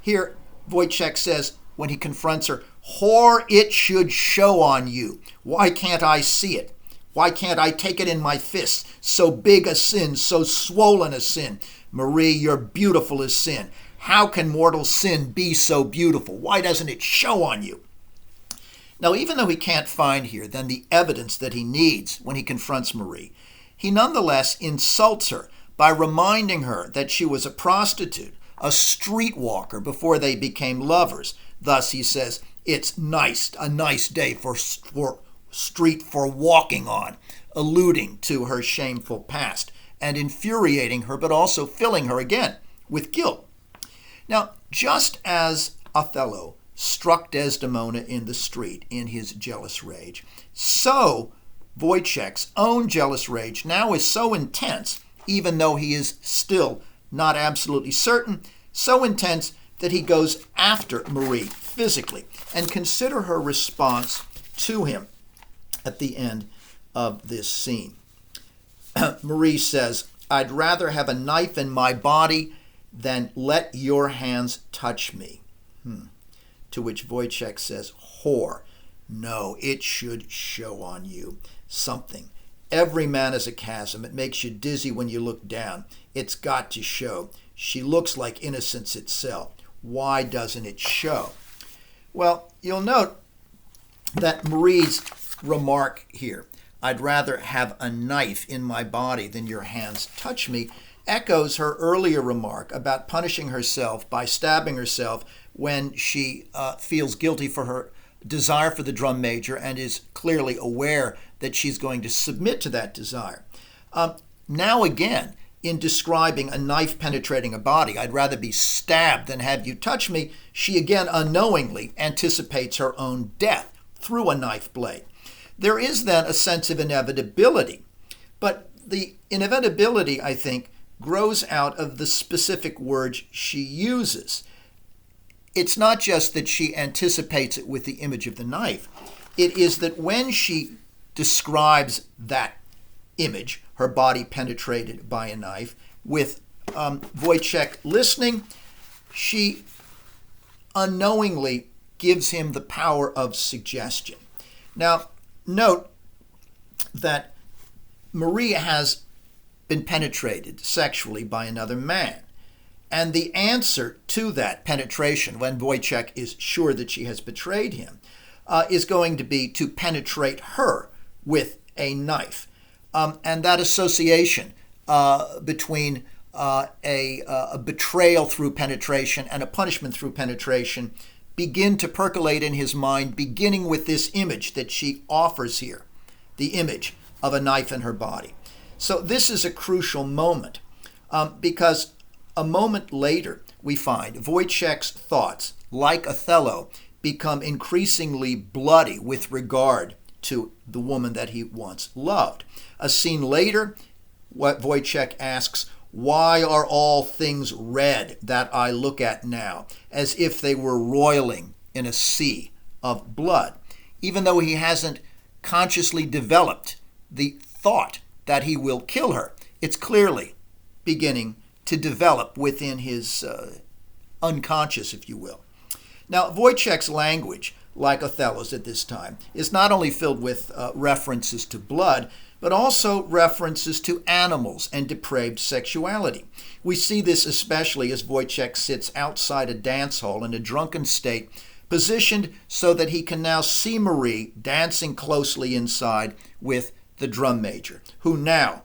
Here, Woyzeck says, when he confronts her, whore, it should show on you. Why can't I see it? Why can't I take it in my fists? So big a sin, so swollen a sin. Marie, you're beautiful as sin. How can mortal sin be so beautiful? Why doesn't it show on you? Now, even though he can't find here then the evidence that he needs when he confronts Marie, he nonetheless insults her by reminding her that she was a prostitute, a streetwalker before they became lovers. Thus, he says, it's a nice day for street for walking on, alluding to her shameful past and infuriating her, but also filling her again with guilt. Now, just as Othello struck Desdemona in the street in his jealous rage, so Woyzeck's own jealous rage now is so intense, even though he is still not absolutely certain, so intense that he goes after Marie physically. And consider her response to him at the end of this scene. Marie says, I'd rather have a knife in my body than let your hands touch me. To which Woyzeck says, whore, no, it should show on you something. Every man is a chasm. It makes you dizzy when you look down. It's got to show. She looks like innocence itself. Why doesn't it show? Well, you'll note that Marie's remark here, I'd rather have a knife in my body than your hands touch me, echoes her earlier remark about punishing herself by stabbing herself when she feels guilty for her desire for the drum major and is clearly aware that she's going to submit to that desire. Now again, in describing a knife penetrating a body, I'd rather be stabbed than have you touch me, she again unknowingly anticipates her own death through a knife blade. There is then a sense of inevitability But the inevitability, I think, grows out of the specific words she uses. It's not just that she anticipates it with the image of the knife. It is that when she describes that image, her body penetrated by a knife, with Woyzeck listening, she unknowingly gives him the power of suggestion. Now, note that Marie has been penetrated sexually by another man. And the answer to that penetration, when Woyzeck is sure that she has betrayed him, is going to be to penetrate her with a knife. And that association between a betrayal through penetration and a punishment through penetration begin to percolate in his mind, beginning with this image that she offers here, the image of a knife in her body. So this is a crucial moment because a moment later we find Woyzeck's thoughts, like Othello, become increasingly bloody with regard to the woman that he once loved. A scene later, what Woyzeck asks, "Why are all things red that I look at now, as if they were roiling in a sea of blood?" Even though he hasn't consciously developed the thought that he will kill her, it's clearly beginning to develop within his unconscious, if you will. Now, Woyzeck's language, like Othello's at this time, is not only filled with references to blood, but also references to animals and depraved sexuality. We see this especially as Woyzeck sits outside a dance hall in a drunken state, positioned so that he can now see Marie dancing closely inside with the drum major, who now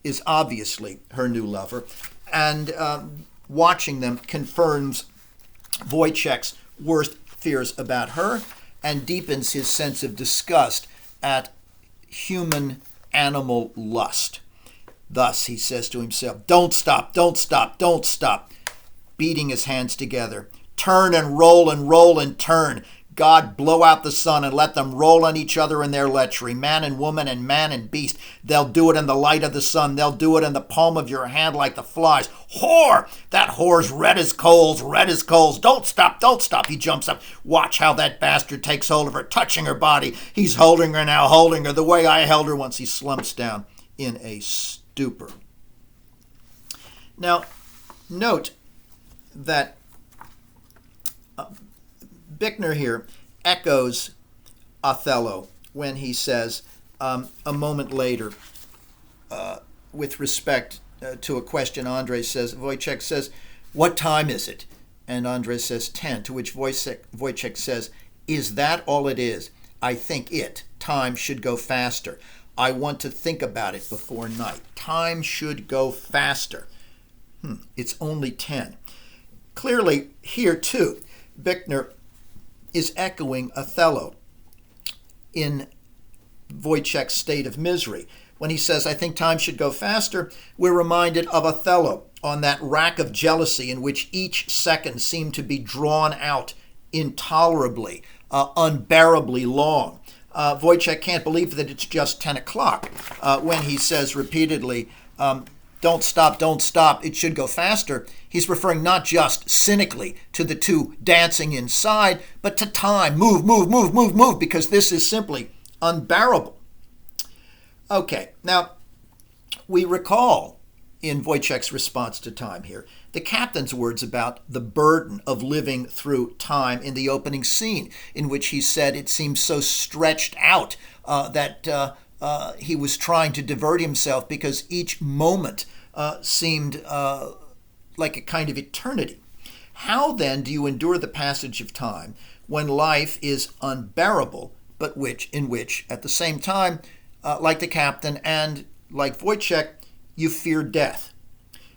is obviously her new lover, and watching them confirms Woyzeck's worst fears about her and deepens his sense of disgust at human animal lust. Thus, he says to himself, "Don't stop, don't stop, don't stop," beating his hands together. "Turn and roll and turn. God, blow out the sun and let them roll on each other in their lechery, man and woman and man and beast. They'll do it in the light of the sun. They'll do it in the palm of your hand like the flies. Whore! That whore's red as coals, red as coals. Don't stop, don't stop." He jumps up. "Watch how that bastard takes hold of her, touching her body. He's holding her now, holding her the way I held her once." He slumps down in a stupor. Now, note that Bickner here echoes Othello when he says a moment later, with respect to a question Andre says, Woyzeck says, "What time is it?" And Andre says 10, to which Woyzeck says, "Is that all it is? I think time should go faster. I want to think about it before night. Time should go faster. It's only 10. Clearly, here too, Bickner is echoing Othello in Woyzeck's state of misery. When he says, "I think time should go faster," we're reminded of Othello on that rack of jealousy in which each second seemed to be drawn out intolerably, unbearably long. Woyzeck can't believe that it's just 10 o'clock when he says repeatedly, "Don't stop, it should go faster." He's referring not just cynically to the two dancing inside, but to time. Move, because this is simply unbearable. Okay, now we recall in Woyzeck's response to time here the captain's words about the burden of living through time in the opening scene, in which he said it seems so stretched out that he was trying to divert himself because each moment seemed like a kind of eternity. How then do you endure the passage of time when life is unbearable, but in which at the same time, like the captain and like Woyzeck, you fear death?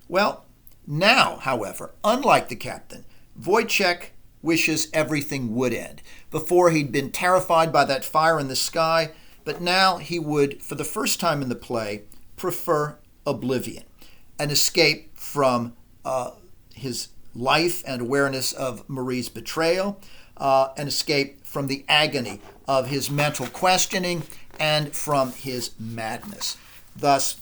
Well, now, however, unlike the captain, Woyzeck wishes everything would end. Before, he'd been terrified by that fire in the sky, but now he would, for the first time in the play, prefer oblivion, an escape from his life and awareness of Marie's betrayal, an escape from the agony of his mental questioning and from his madness. Thus,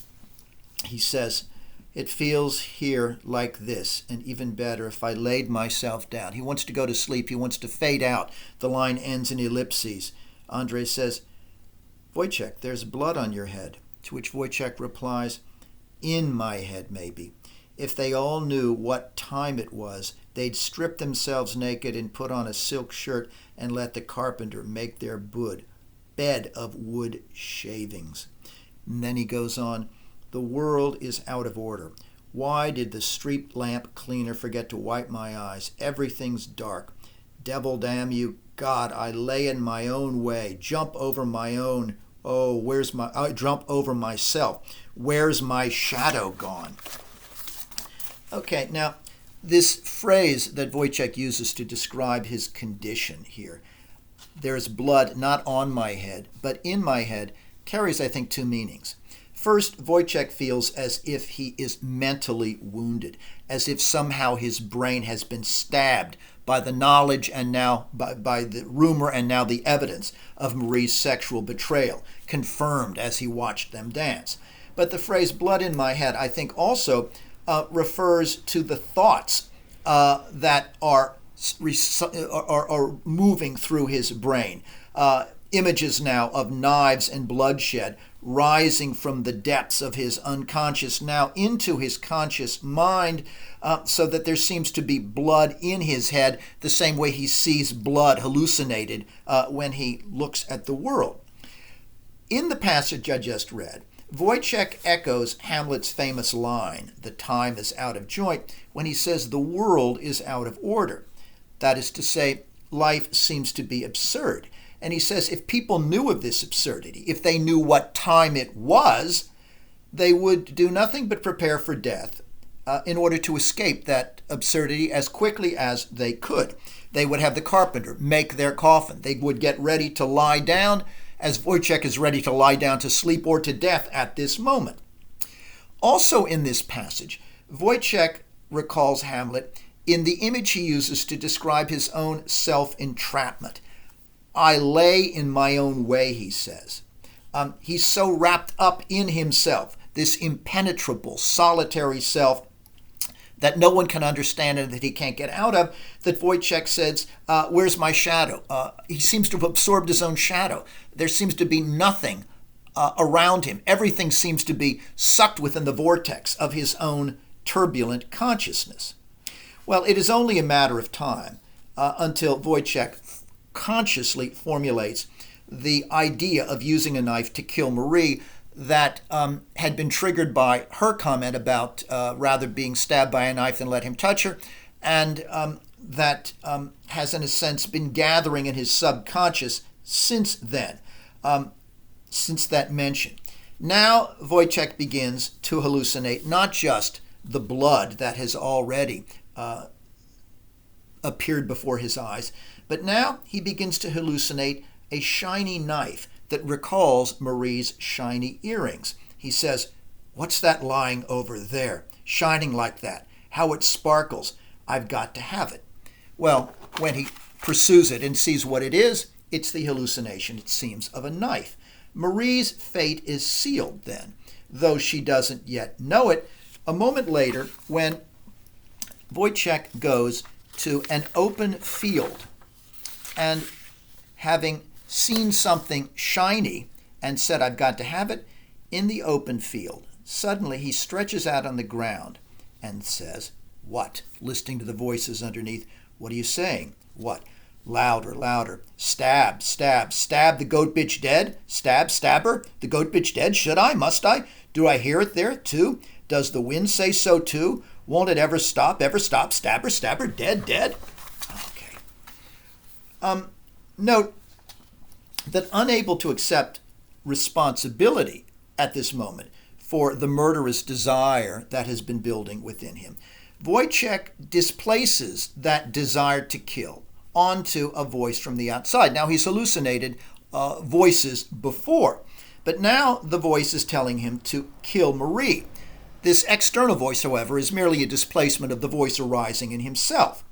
he says, it feels here like this, and even better if I laid myself down. He wants to go to sleep. He wants to fade out. The line ends in ellipses. Andrei says, Woyzeck, there's blood on your head. To which Woyzeck replies, in my head, maybe. If they all knew what time it was, they'd strip themselves naked and put on a silk shirt and let the carpenter make their bed of wood shavings. And then he goes on, the world is out of order. Why did the street lamp cleaner forget to wipe my eyes? Everything's dark. Devil damn you, God, I lay in my own way, jump over my own, I jump over myself. Where's my shadow gone? Okay, now, this phrase that Woyzeck uses to describe his condition here, there's blood not on my head, but in my head, carries, I think, two meanings. First, Woyzeck feels as if he is mentally wounded, as if somehow his brain has been stabbed by the knowledge and now by the rumor and now the evidence of Marie's sexual betrayal, confirmed as he watched them dance. But the phrase blood in my head, I think, also refers to the thoughts that are moving through his brain. Images now of knives and bloodshed rising from the depths of his unconscious now into his conscious mind, so that there seems to be blood in his head the same way he sees blood hallucinated when he looks at the world. In the passage I just read, Woyzeck echoes Hamlet's famous line, the time is out of joint, when he says the world is out of order. That is to say, life seems to be absurd. And he says if people knew of this absurdity, if they knew what time it was, they would do nothing but prepare for death in order to escape that absurdity as quickly as they could. They would have the carpenter make their coffin. They would get ready to lie down, as Woyzeck is ready to lie down to sleep or to death at this moment. Also in this passage, Woyzeck recalls Hamlet in the image he uses to describe his own self-entrapment. I lay in my own way, he says. He's so wrapped up in himself, this impenetrable, solitary self that no one can understand and that he can't get out of, that Woyzeck says, where's my shadow? He seems to have absorbed his own shadow. There seems to be nothing around him. Everything seems to be sucked within the vortex of his own turbulent consciousness. Well, it is only a matter of time until Woyzeck consciously formulates the idea of using a knife to kill Marie that had been triggered by her comment about rather being stabbed by a knife than let him touch her, and that has in a sense been gathering in his subconscious since then, since that mention. Now Woyzeck begins to hallucinate not just the blood that has already appeared before his eyes, but now he begins to hallucinate a shiny knife that recalls Marie's shiny earrings. He says, what's that lying over there, shining like that? How it sparkles. I've got to have it. Well, when he pursues it and sees what it is, it's the hallucination, it seems, of a knife. Marie's fate is sealed then, though she doesn't yet know it. A moment later, when Woyzeck goes to an open field and having seen something shiny and said, I've got to have it, in the open field, suddenly he stretches out on the ground and says, what? Listening to the voices underneath, what are you saying? What? Louder, louder. Stab, stab, stab the goat bitch dead? Stab, stabber? The goat bitch dead? Should I? Must I? Do I hear it there, too? Does the wind say so, too? Won't it ever stop? Ever stop? Stabber, stabber, dead, dead? Okay. Note that unable to accept responsibility at this moment for the murderous desire that has been building within him, Woyzeck displaces that desire to kill onto a voice from the outside. Now, he's hallucinated voices before, but now the voice is telling him to kill Marie. This external voice, however, is merely a displacement of the voice arising in himself.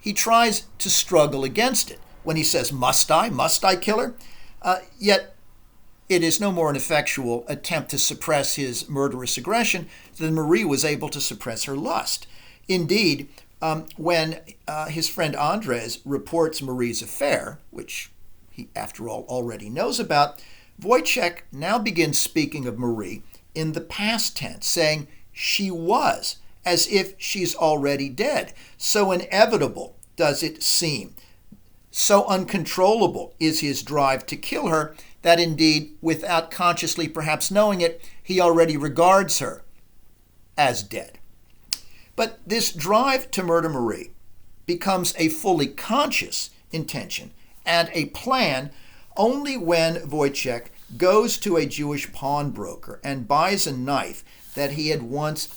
He tries to struggle against it when he says, must I kill her? Yet it is no more an effectual attempt to suppress his murderous aggression than Marie was able to suppress her lust. Indeed, when his friend Andres reports Marie's affair, which he, after all, already knows about, Woyzeck now begins speaking of Marie in the past tense, saying she was, as if she's already dead. So inevitable does it seem. So uncontrollable is his drive to kill her that indeed, without consciously perhaps knowing it, he already regards her as dead. But this drive to murder Marie becomes a fully conscious intention and a plan only when Woyzeck goes to a Jewish pawnbroker and buys a knife that he had once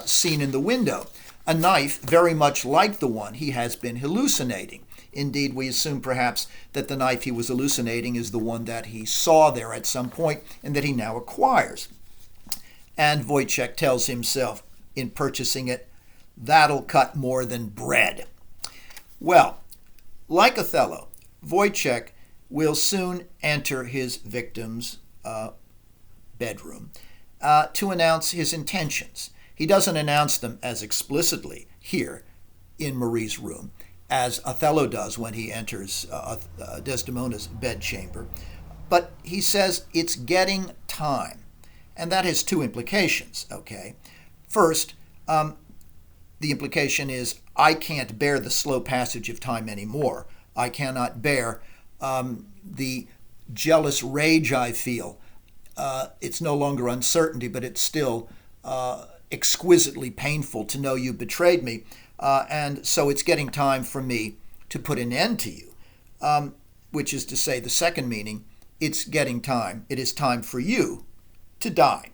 seen in the window, a knife very much like the one he has been hallucinating. Indeed, we assume perhaps that the knife he was hallucinating is the one that he saw there at some point and that he now acquires. And Woyzeck tells himself in purchasing it, that'll cut more than bread. Well, like Othello, Woyzeck will soon enter his victim's bedroom to announce his intentions. He doesn't announce them as explicitly here in Marie's room as Othello does when he enters Desdemona's bedchamber, but he says it's getting time. And that has two implications, okay? First, the implication is I can't bear the slow passage of time anymore. I cannot bear the jealous rage I feel. It's no longer uncertainty, but it's still exquisitely painful to know you betrayed me. And so it's getting time for me to put an end to you, which is to say, the second meaning, it's getting time. It is time for you to die.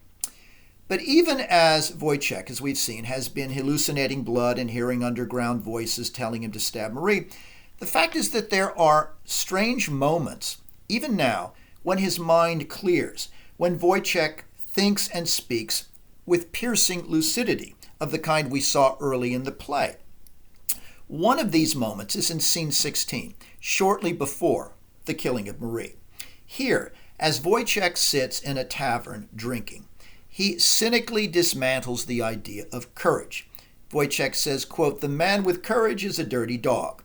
But even as Woyzeck, as we've seen, has been hallucinating blood and hearing underground voices telling him to stab Marie, the fact is that there are strange moments, even now, when his mind clears, when Woyzeck thinks and speaks with piercing lucidity of the kind we saw early in the play. One of these moments is in scene 16, shortly before the killing of Marie. Here, as Woyzeck sits in a tavern drinking, he cynically dismantles the idea of courage. Woyzeck says, quote, "The man with courage is a dirty dog."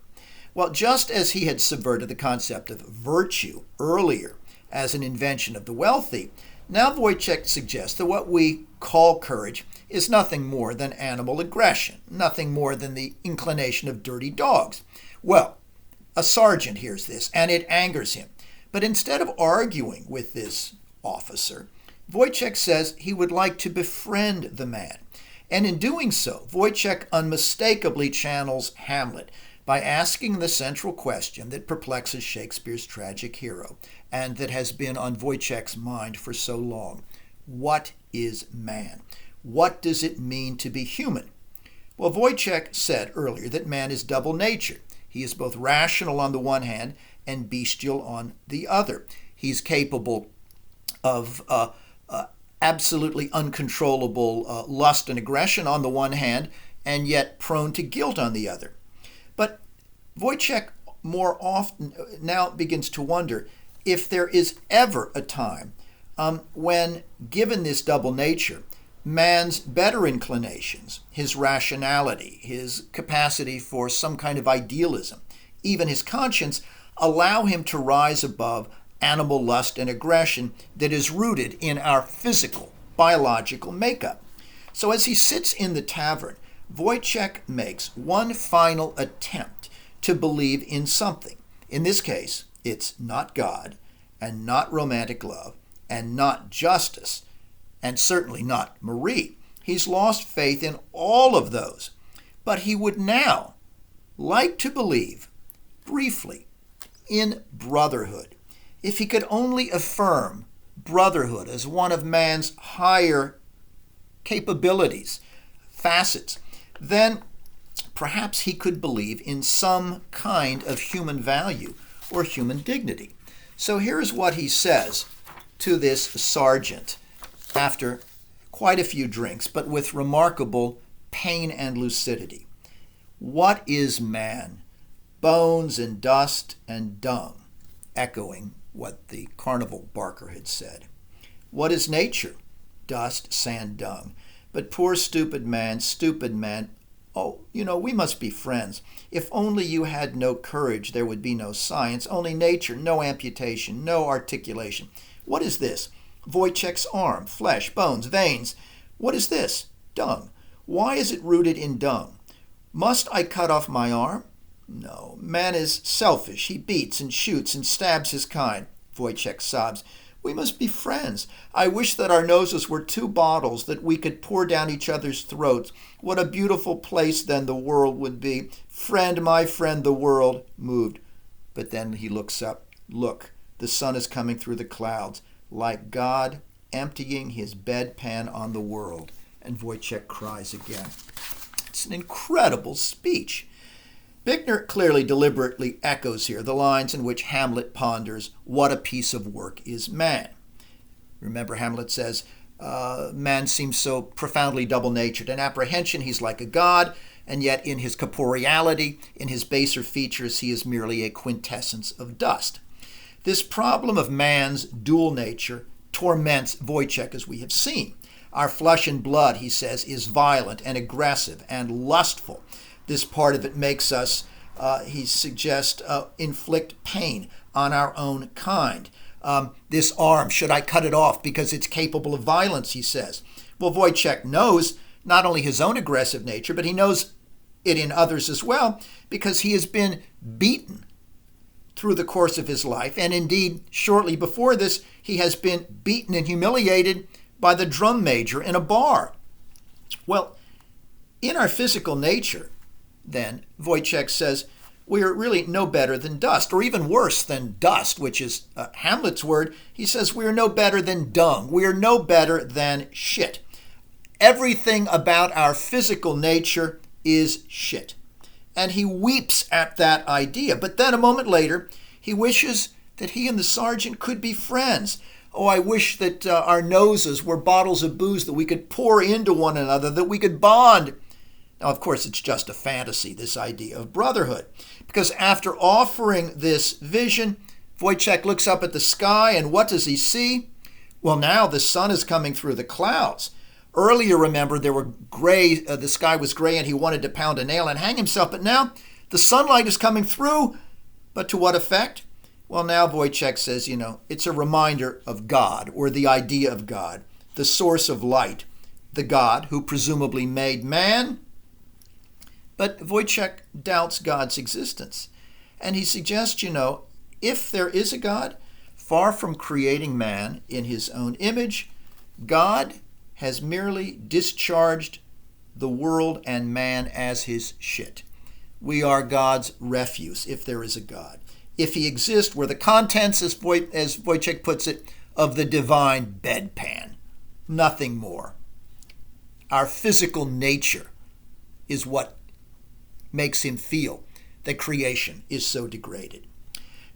Well, just as he had subverted the concept of virtue earlier as an invention of the wealthy, now Woyzeck suggests that what we call courage is nothing more than animal aggression, nothing more than the inclination of dirty dogs. Well, a sergeant hears this, and it angers him. But instead of arguing with this officer, Woyzeck says he would like to befriend the man. And in doing so, Woyzeck unmistakably channels Hamlet by asking the central question that perplexes Shakespeare's tragic hero and that has been on Woyzeck's mind for so long. What is man? What does it mean to be human? Well, Woyzeck said earlier that man is double-natured. He is both rational on the one hand and bestial on the other. He's capable of absolutely uncontrollable lust and aggression on the one hand, and yet prone to guilt on the other. But Woyzeck more often now begins to wonder if there is ever a time when, given this double nature, man's better inclinations, his rationality, his capacity for some kind of idealism, even his conscience, allow him to rise above animal lust and aggression that is rooted in our physical, biological makeup. So as he sits in the tavern, Woyzeck makes one final attempt to believe in something. In this case, it's not God, and not romantic love, and not justice, and certainly not Marie. He's lost faith in all of those. But he would now like to believe, briefly, in brotherhood. If he could only affirm brotherhood as one of man's higher capabilities, facets, then perhaps he could believe in some kind of human value or human dignity. So here's what he says to this sergeant after quite a few drinks, but with remarkable pain and lucidity. "What is man? Bones and dust and dung," echoing what the carnival barker had said. What is nature? Dust, sand, dung. But poor stupid man, oh, we must be friends. If only you had no courage, there would be no science, only nature, no amputation, no articulation. What is this? Woyzeck's arm, flesh, bones, veins. What is this? Dung. Why is it rooted in dung? Must I cut off my arm? No. Man is selfish. He beats and shoots and stabs his kind. Woyzeck sobs. We must be friends. I wish that our noses were two bottles that we could pour down each other's throats. What a beautiful place then the world would be. Friend, my friend, the world moved. But then he looks up. Look, the sun is coming through the clouds, like God emptying his bedpan on the world. And Woyzeck cries again. It's an incredible speech. Bickner clearly deliberately echoes here the lines in which Hamlet ponders, what a piece of work is man. Remember, Hamlet says, man seems so profoundly double-natured. In apprehension, he's like a god, and yet in his corporeality, in his baser features, he is merely a quintessence of dust. This problem of man's dual nature torments Woyzeck, as we have seen. Our flesh and blood, he says, is violent and aggressive and lustful. This part of it makes us, he suggests, inflict pain on our own kind. This arm, should I cut it off because it's capable of violence, he says. Well, Woyzeck knows not only his own aggressive nature, but he knows it in others as well, because he has been beaten through the course of his life. And indeed, shortly before this, he has been beaten and humiliated by the drum major in a bar. Well, in our physical nature, then, Woyzeck says, we are really no better than dust, or even worse than dust, which is Hamlet's word. He says we are no better than dung. We are no better than shit. Everything about our physical nature is shit. And he weeps at that idea. But then a moment later, he wishes that he and the sergeant could be friends. Oh, I wish that our noses were bottles of booze that we could pour into one another, that we could bond. Now, of course, it's just a fantasy, this idea of brotherhood. Because after offering this vision, Woyzeck looks up at the sky, and what does he see? Well, now the sun is coming through the clouds. Earlier, remember, there were gray, the sky was gray, and he wanted to pound a nail and hang himself. But now the sunlight is coming through. But to what effect? Well, now Woyzeck says, it's a reminder of God, or the idea of God, the source of light, the God who presumably made man. But Woyzeck doubts God's existence. And he suggests, if there is a God, far from creating man in his own image, God has merely discharged the world and man as his shit. We are God's refuse, if there is a God. If he exists, we're the contents, as Woyzeck puts it, of the divine bedpan. Nothing more. Our physical nature is what makes him feel that creation is so degraded.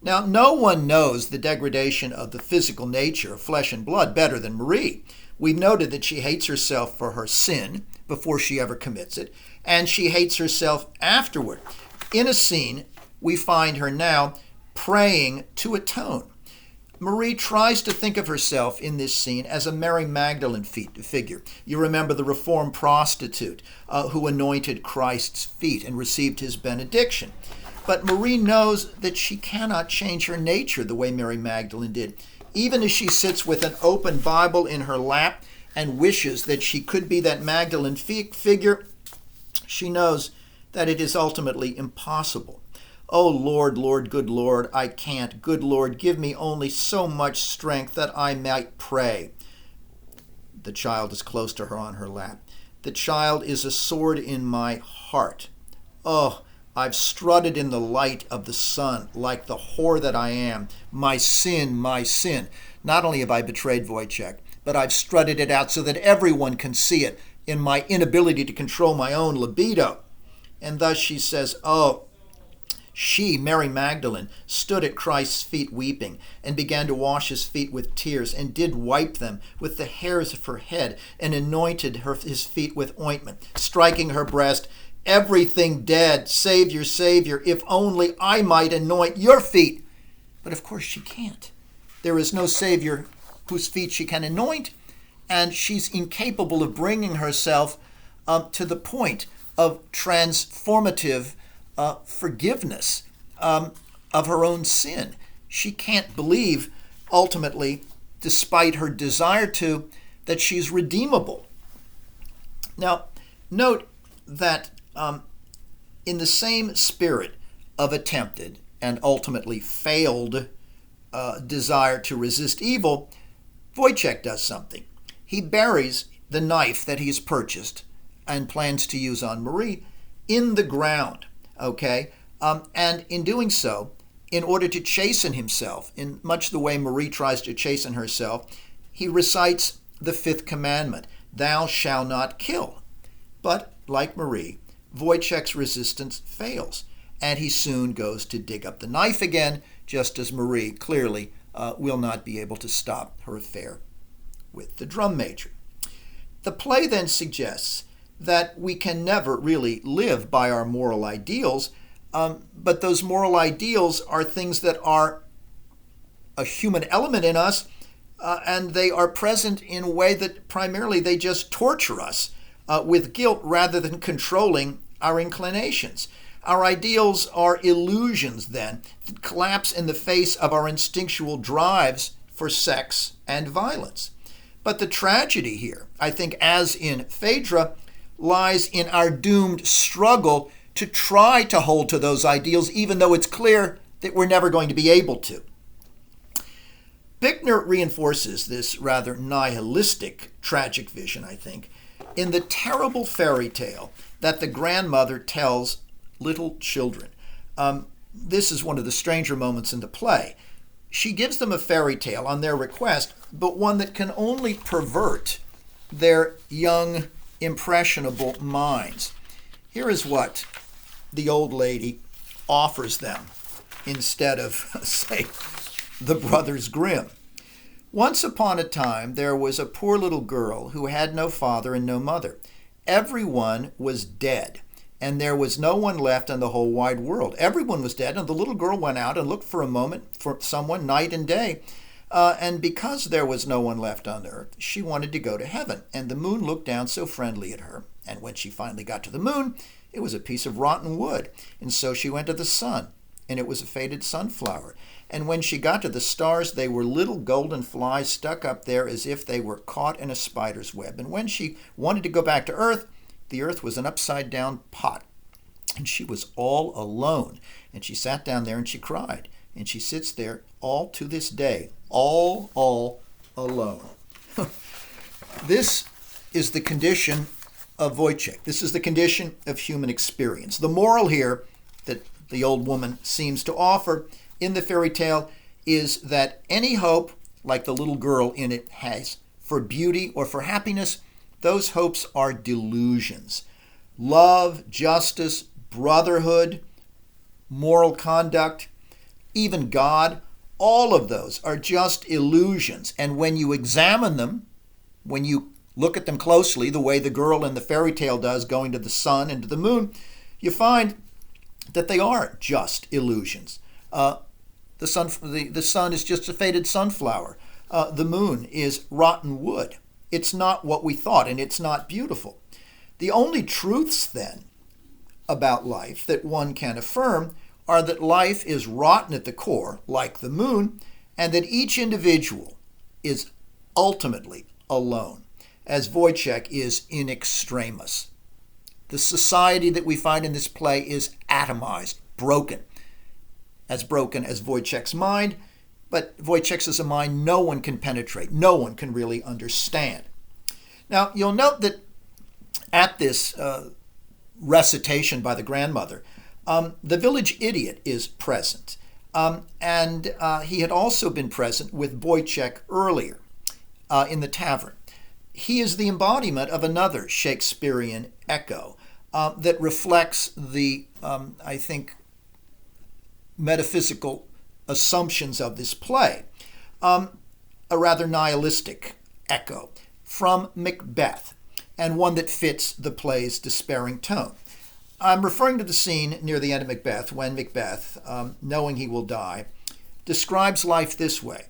Now, no one knows the degradation of the physical nature of flesh and blood better than Marie. We've noted that she hates herself for her sin before she ever commits it, and she hates herself afterward. In a scene, we find her now praying to atone. Marie tries to think of herself in this scene as a Mary Magdalene figure. You remember the reformed prostitute who anointed Christ's feet and received his benediction. But Marie knows that she cannot change her nature the way Mary Magdalene did. Even as she sits with an open Bible in her lap and wishes that she could be that Magdalene figure, she knows that it is ultimately impossible. Oh, Lord, Lord, good Lord, I can't. Good Lord, give me only so much strength that I might pray. The child is close to her on her lap. The child is a sword in my heart. Oh, I've strutted in the light of the sun like the whore that I am. My sin, my sin. Not only have I betrayed Woyzeck, but I've strutted it out so that everyone can see it in my inability to control my own libido. And thus she says, oh, she, Mary Magdalene, stood at Christ's feet weeping, and began to wash his feet with tears, and did wipe them with the hairs of her head, and anointed his feet with ointment, striking her breast, everything dead, Savior, Savior, if only I might anoint your feet. But of course she can't. There is no Savior whose feet she can anoint, and she's incapable of bringing herself to the point of transformative forgiveness of her own sin. She can't believe, ultimately, despite her desire to, that she's redeemable. Now, note that in the same spirit of attempted and ultimately failed desire to resist evil, Woyzeck does something. He buries the knife that he's purchased and plans to use on Marie in the ground, okay? And in doing so, in order to chasten himself, in much the way Marie tries to chasten herself, he recites the fifth commandment, "Thou shalt not kill." But, like Marie, Woyzeck's resistance fails, and he soon goes to dig up the knife again, just as Marie clearly will not be able to stop her affair with the drum major. The play then suggests that we can never really live by our moral ideals, but those moral ideals are things that are a human element in us, and they are present in a way that primarily they just torture us with guilt rather than controlling our inclinations. Our ideals are illusions, then, that collapse in the face of our instinctual drives for sex and violence. But the tragedy here, I think, as in Phaedra, lies in our doomed struggle to try to hold to those ideals, even though it's clear that we're never going to be able to. Bickner reinforces this rather nihilistic tragic vision, I think, in the terrible fairy tale that the grandmother tells little children. This is one of the stranger moments in the play. She gives them a fairy tale on their request, but one that can only pervert their young, impressionable minds. Here is what the old lady offers them instead of, say, the Brothers Grimm. Once upon a time, there was a poor little girl who had no father and no mother. Everyone was dead, and there was no one left in the whole wide world. Everyone was dead, and the little girl went out and looked for a moment for someone night and day. And because there was no one left on earth, she wanted to go to heaven. And the moon looked down so friendly at her. And when she finally got to the moon, it was a piece of rotten wood. And so she went to the sun, and it was a faded sunflower. And when she got to the stars, they were little golden flies stuck up there as if they were caught in a spider's web. And when she wanted to go back to earth, the earth was an upside-down pot. And she was all alone. And she sat down there and she cried. And she sits there all to this day, all alone. This is the condition of Woyzeck. This is the condition of human experience. The moral here that the old woman seems to offer in the fairy tale is that any hope, like the little girl in it has, for beauty or for happiness, those hopes are delusions. Love, justice, brotherhood, moral conduct, even God, all of those are just illusions. And when you examine them, when you look at them closely, the way the girl in the fairy tale does, going to the sun and to the moon, you find that they are just illusions. The sun is just a faded sunflower. The moon is rotten wood. It's not what we thought, and it's not beautiful. The only truths, then, about life that one can affirm are that life is rotten at the core, like the moon, and that each individual is ultimately alone, as Woyzeck is in extremis. The society that we find in this play is atomized, broken as Woyzeck's mind, but Woyzeck's is a mind no one can penetrate, no one can really understand. Now, you'll note that at this recitation by the grandmother, the village idiot is present, and he had also been present with Woyzeck earlier in the tavern. He is the embodiment of another Shakespearean echo that reflects the, I think, metaphysical assumptions of this play, a rather nihilistic echo from Macbeth, and one that fits the play's despairing tone. I'm referring to the scene near the end of Macbeth when Macbeth, knowing he will die, describes life this way.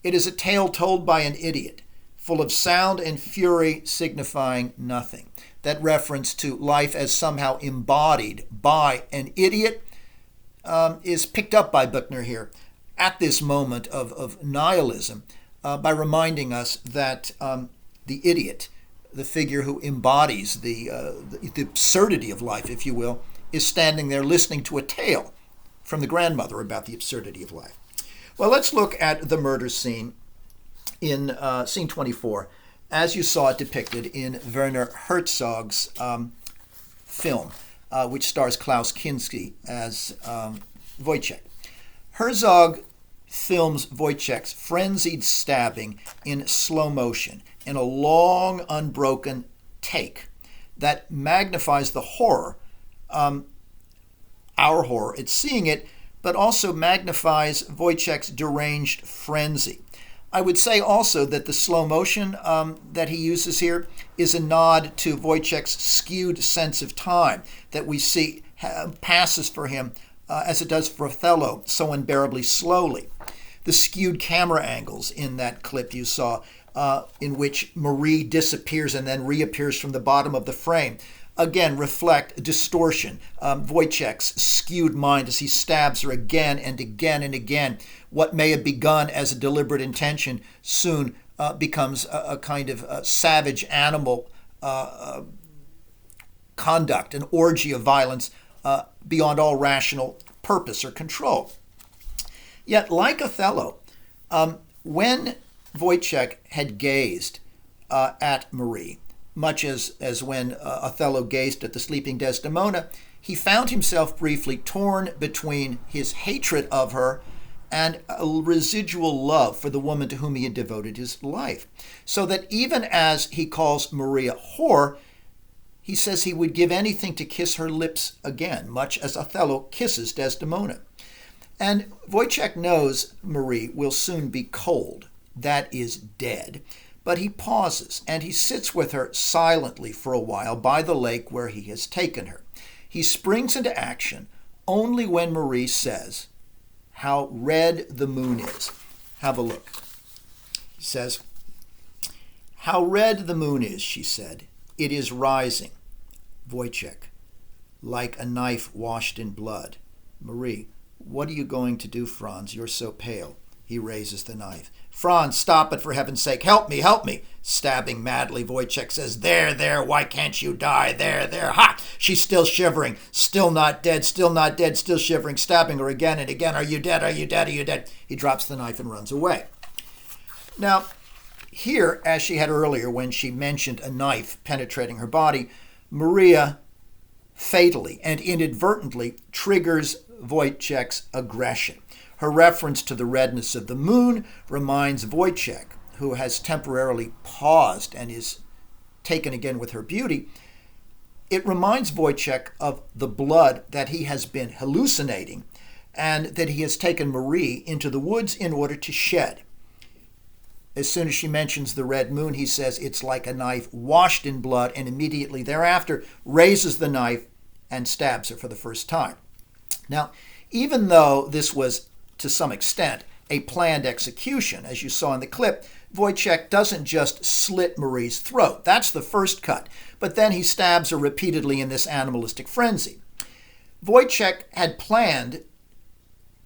It is a tale told by an idiot, full of sound and fury signifying nothing. That reference to life as somehow embodied by an idiot is picked up by Buechner here at this moment of nihilism by reminding us that the idiot, the figure who embodies the absurdity of life, if you will, is standing there listening to a tale from the grandmother about the absurdity of life. Well, let's look at the murder scene in scene 24, as you saw it depicted in Werner Herzog's film, which stars Klaus Kinski as Woyzeck. Herzog films Woyzeck's frenzied stabbing in slow motion in a long, unbroken take that magnifies the horror, our horror at seeing it, but also magnifies Woyzeck's deranged frenzy. I would say also that the slow motion that he uses here is a nod to Woyzeck's skewed sense of time that we see passes for him as it does for Othello so unbearably slowly. The skewed camera angles in that clip you saw, in which Marie disappears and then reappears from the bottom of the frame, again reflect distortion, Woyzeck's skewed mind as he stabs her again and again and again. What may have begun as a deliberate intention soon becomes a kind of savage animal conduct, an orgy of violence beyond all rational purpose or control. Yet, like Othello, when Woyzeck had gazed at Marie, much as when Othello gazed at the sleeping Desdemona, he found himself briefly torn between his hatred of her and a residual love for the woman to whom he had devoted his life. So that even as he calls Marie a whore, he says he would give anything to kiss her lips again, much as Othello kisses Desdemona. And Woyzeck knows Marie will soon be cold, that is, dead. But he pauses, and he sits with her silently for a while by the lake where he has taken her. He springs into action only when Marie says, "How red the moon is." Have a look. He says, "How red the moon is," she said. "It is rising." Woyzeck, "Like a knife washed in blood." Marie, "What are you going to do, Franz? You're so pale." He raises the knife. "Franz, stop it, for heaven's sake. Help me, help me." Stabbing madly, Woyzeck says, "There, there, why can't you die? There, there, ha!" She's still shivering, still not dead, still not dead, still shivering, stabbing her again and again. "Are you dead? Are you dead? Are you dead?" He drops the knife and runs away. Now, here, as she had earlier when she mentioned a knife penetrating her body, Maria fatally and inadvertently triggers Woyzeck's aggression. Her reference to the redness of the moon reminds Woyzeck, who has temporarily paused and is taken again with her beauty, it reminds Woyzeck of the blood that he has been hallucinating and that he has taken Marie into the woods in order to shed. As soon as she mentions the red moon, he says it's like a knife washed in blood, and immediately thereafter raises the knife and stabs her for the first time. Now, even though this was to some extent a planned execution, as you saw in the clip, Woyzeck doesn't just slit Marie's throat. That's the first cut. But then he stabs her repeatedly in this animalistic frenzy. Woyzeck had planned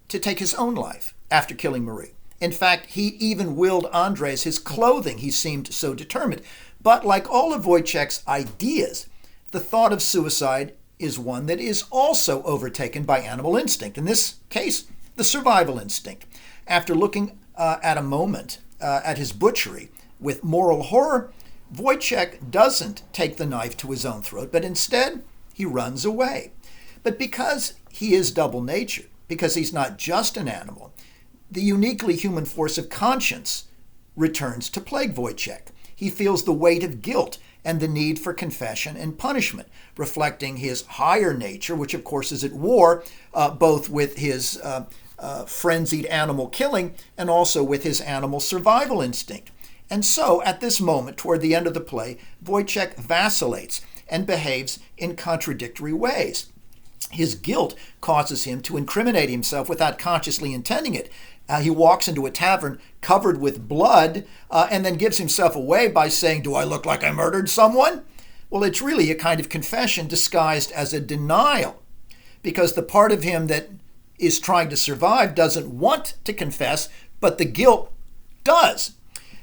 to take his own life after killing Marie. In fact, he even willed Andres his clothing. He seemed so determined. But like all of Woyzeck's ideas, the thought of suicide is one that is also overtaken by animal instinct. In this case, the survival instinct. After looking at a moment at his butchery with moral horror, Woyzeck doesn't take the knife to his own throat, but instead he runs away. But because he is double-natured, because he's not just an animal, the uniquely human force of conscience returns to plague Woyzeck. He feels the weight of guilt and the need for confession and punishment, reflecting his higher nature, which of course is at war both with his frenzied animal killing and also with his animal survival instinct. And so, at this moment, toward the end of the play, Woyzeck vacillates and behaves in contradictory ways. His guilt causes him to incriminate himself without consciously intending it, He walks into a tavern covered with blood and then gives himself away by saying, "Do I look like I murdered someone?" Well, it's really a kind of confession disguised as a denial, because the part of him that is trying to survive doesn't want to confess, but the guilt does.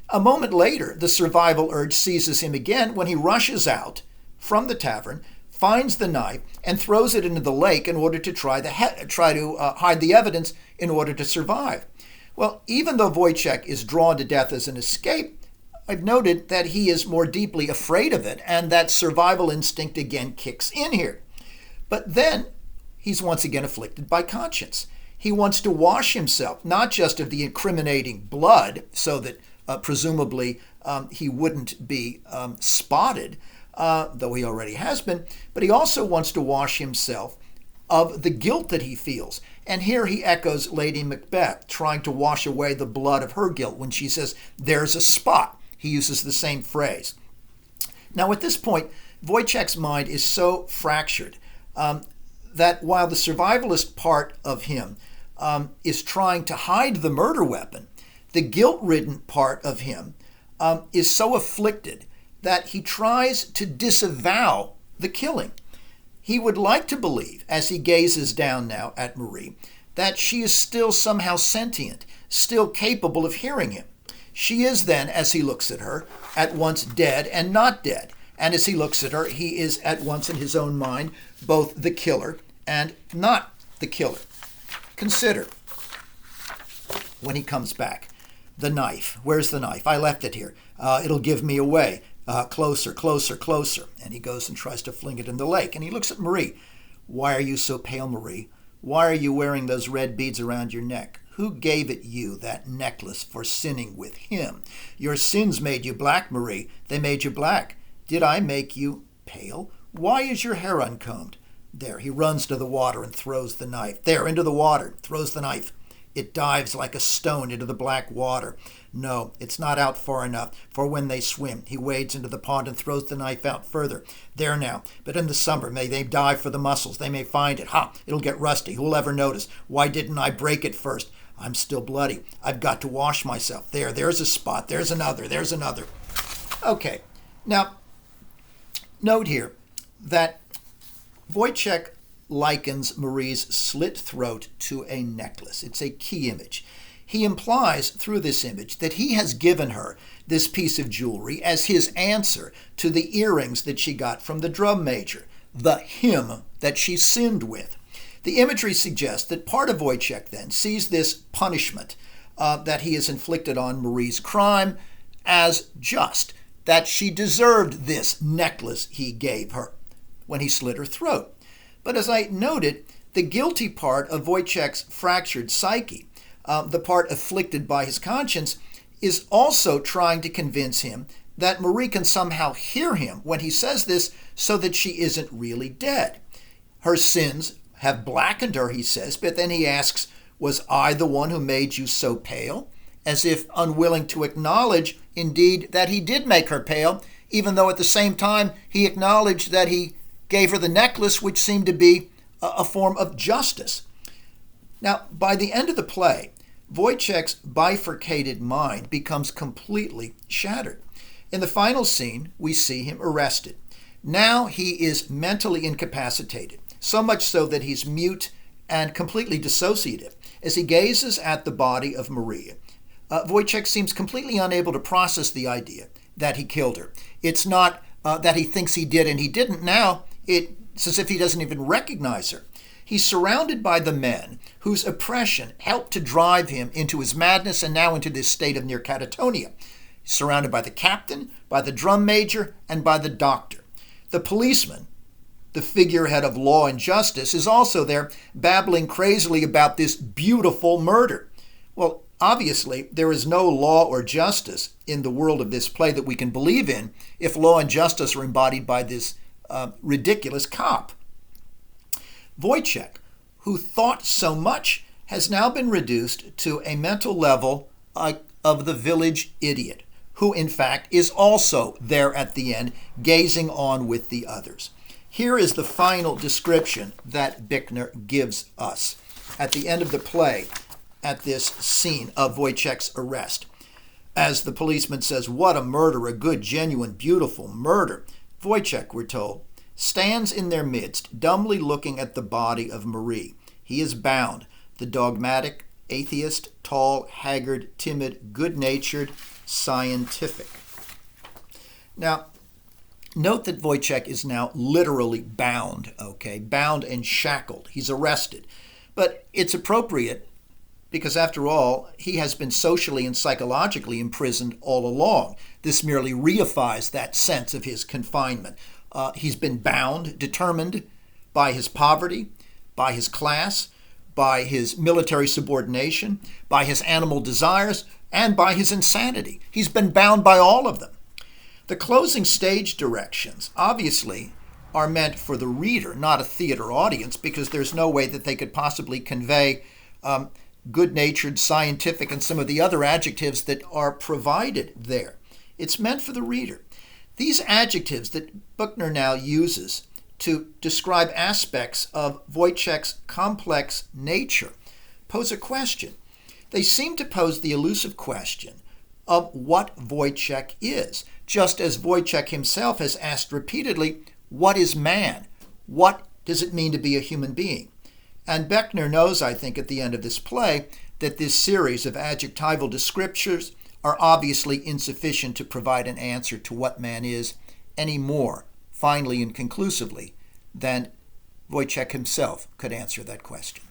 A moment later, the survival urge seizes him again when he rushes out from the tavern, finds the knife, and throws it into the lake in order to try to hide the evidence in order to survive. Well, even though Woyzeck is drawn to death as an escape, I've noted that he is more deeply afraid of it, and that survival instinct again kicks in here. But then he's once again afflicted by conscience. He wants to wash himself, not just of the incriminating blood, so that presumably he wouldn't be spotted, though he already has been, but he also wants to wash himself of the guilt that he feels. And here he echoes Lady Macbeth, trying to wash away the blood of her guilt when she says, "There's a spot." He uses the same phrase. Now, at this point, Woyzeck's mind is so fractured that while the survivalist part of him is trying to hide the murder weapon, the guilt-ridden part of him is so afflicted that he tries to disavow the killing. He would like to believe, as he gazes down now at Marie, that she is still somehow sentient, still capable of hearing him. She is then, as he looks at her, at once dead and not dead. And as he looks at her, he is at once in his own mind both the killer and not the killer. Consider, when he comes back, the knife. Where's the knife? I left it here. It'll give me away. Closer, closer, closer. And he goes and tries to fling it in the lake. And he looks at Marie. "Why are you so pale, Marie? Why are you wearing those red beads around your neck? Who gave it you, that necklace, for sinning with him? Your sins made you black, Marie. They made you black. Did I make you pale? Why is your hair uncombed?" There, he runs to the water and throws the knife. There, into the water, throws the knife. It dives like a stone into the black water. No, it's not out far enough, for when they swim, he wades into the pond and throws the knife out further. There now, but in the summer, may they dive for the mussels. They may find it. Ha! It'll get rusty. Who'll ever notice? Why didn't I break it first? I'm still bloody. I've got to wash myself. There's a spot. There's another. There's another. Okay, now, note here that Woyzeck likens Marie's slit throat to a necklace. It's a key image. He implies through this image that he has given her this piece of jewelry as his answer to the earrings that she got from the drum major, the him that she sinned with. The imagery suggests that part of Woyzeck then sees this punishment that he has inflicted on Marie's crime as just, that she deserved this necklace he gave her when he slit her throat. But as I noted, the guilty part of Woyzeck's fractured psyche, the part afflicted by his conscience, is also trying to convince him that Marie can somehow hear him when he says this, so that she isn't really dead. Her sins have blackened her, he says, but then he asks, "Was I the one who made you so pale?" As if unwilling to acknowledge, indeed, that he did make her pale, even though at the same time he acknowledged that he gave her the necklace, which seemed to be a form of justice. Now, by the end of the play, Woyzeck's bifurcated mind becomes completely shattered. In the final scene, we see him arrested. Now he is mentally incapacitated, so much so that he's mute and completely dissociative. As he gazes at the body of Maria, Woyzeck seems completely unable to process the idea that he killed her. It's not that he thinks he did and he didn't. Now it's as if he doesn't even recognize her. He's surrounded by the men whose oppression helped to drive him into his madness and now into this state of near catatonia. He's surrounded by the captain, by the drum major, and by the doctor. The policeman, the figurehead of law and justice, is also there, babbling crazily about this beautiful murder. Well, obviously, there is no law or justice in the world of this play that we can believe in if law and justice are embodied by this ridiculous cop. Woyzeck, who thought so much, has now been reduced to a mental level of the village idiot, who in fact is also there at the end, gazing on with the others. Here is the final description that Bickner gives us. At the end of the play, at this scene of Woyzeck's arrest. As the policeman says, "What a murder, a good, genuine, beautiful murder." Woyzeck, we're told, stands in their midst, dumbly looking at the body of Marie. He is bound, the dogmatic, atheist, tall, haggard, timid, good-natured, scientific. Now, note that Woyzeck is now literally bound, bound and shackled. He's arrested. But it's appropriate because, after all, he has been socially and psychologically imprisoned all along. This merely reifies that sense of his confinement. He's been bound, determined by his poverty, by his class, by his military subordination, by his animal desires, and by his insanity. He's been bound by all of them. The closing stage directions, obviously, are meant for the reader, not a theater audience, because there's no way that they could possibly convey good-natured, scientific, and some of the other adjectives that are provided there. It's meant for the reader. These adjectives that Buchner now uses to describe aspects of Woyzeck's complex nature pose a question. They seem to pose the elusive question of what Woyzeck is, just as Woyzeck himself has asked repeatedly, what is man? What does it mean to be a human being? And Buchner knows, I think, at the end of this play, that this series of adjectival descriptors are obviously insufficient to provide an answer to what man is any more finally and conclusively than Woyzeck himself could answer that question.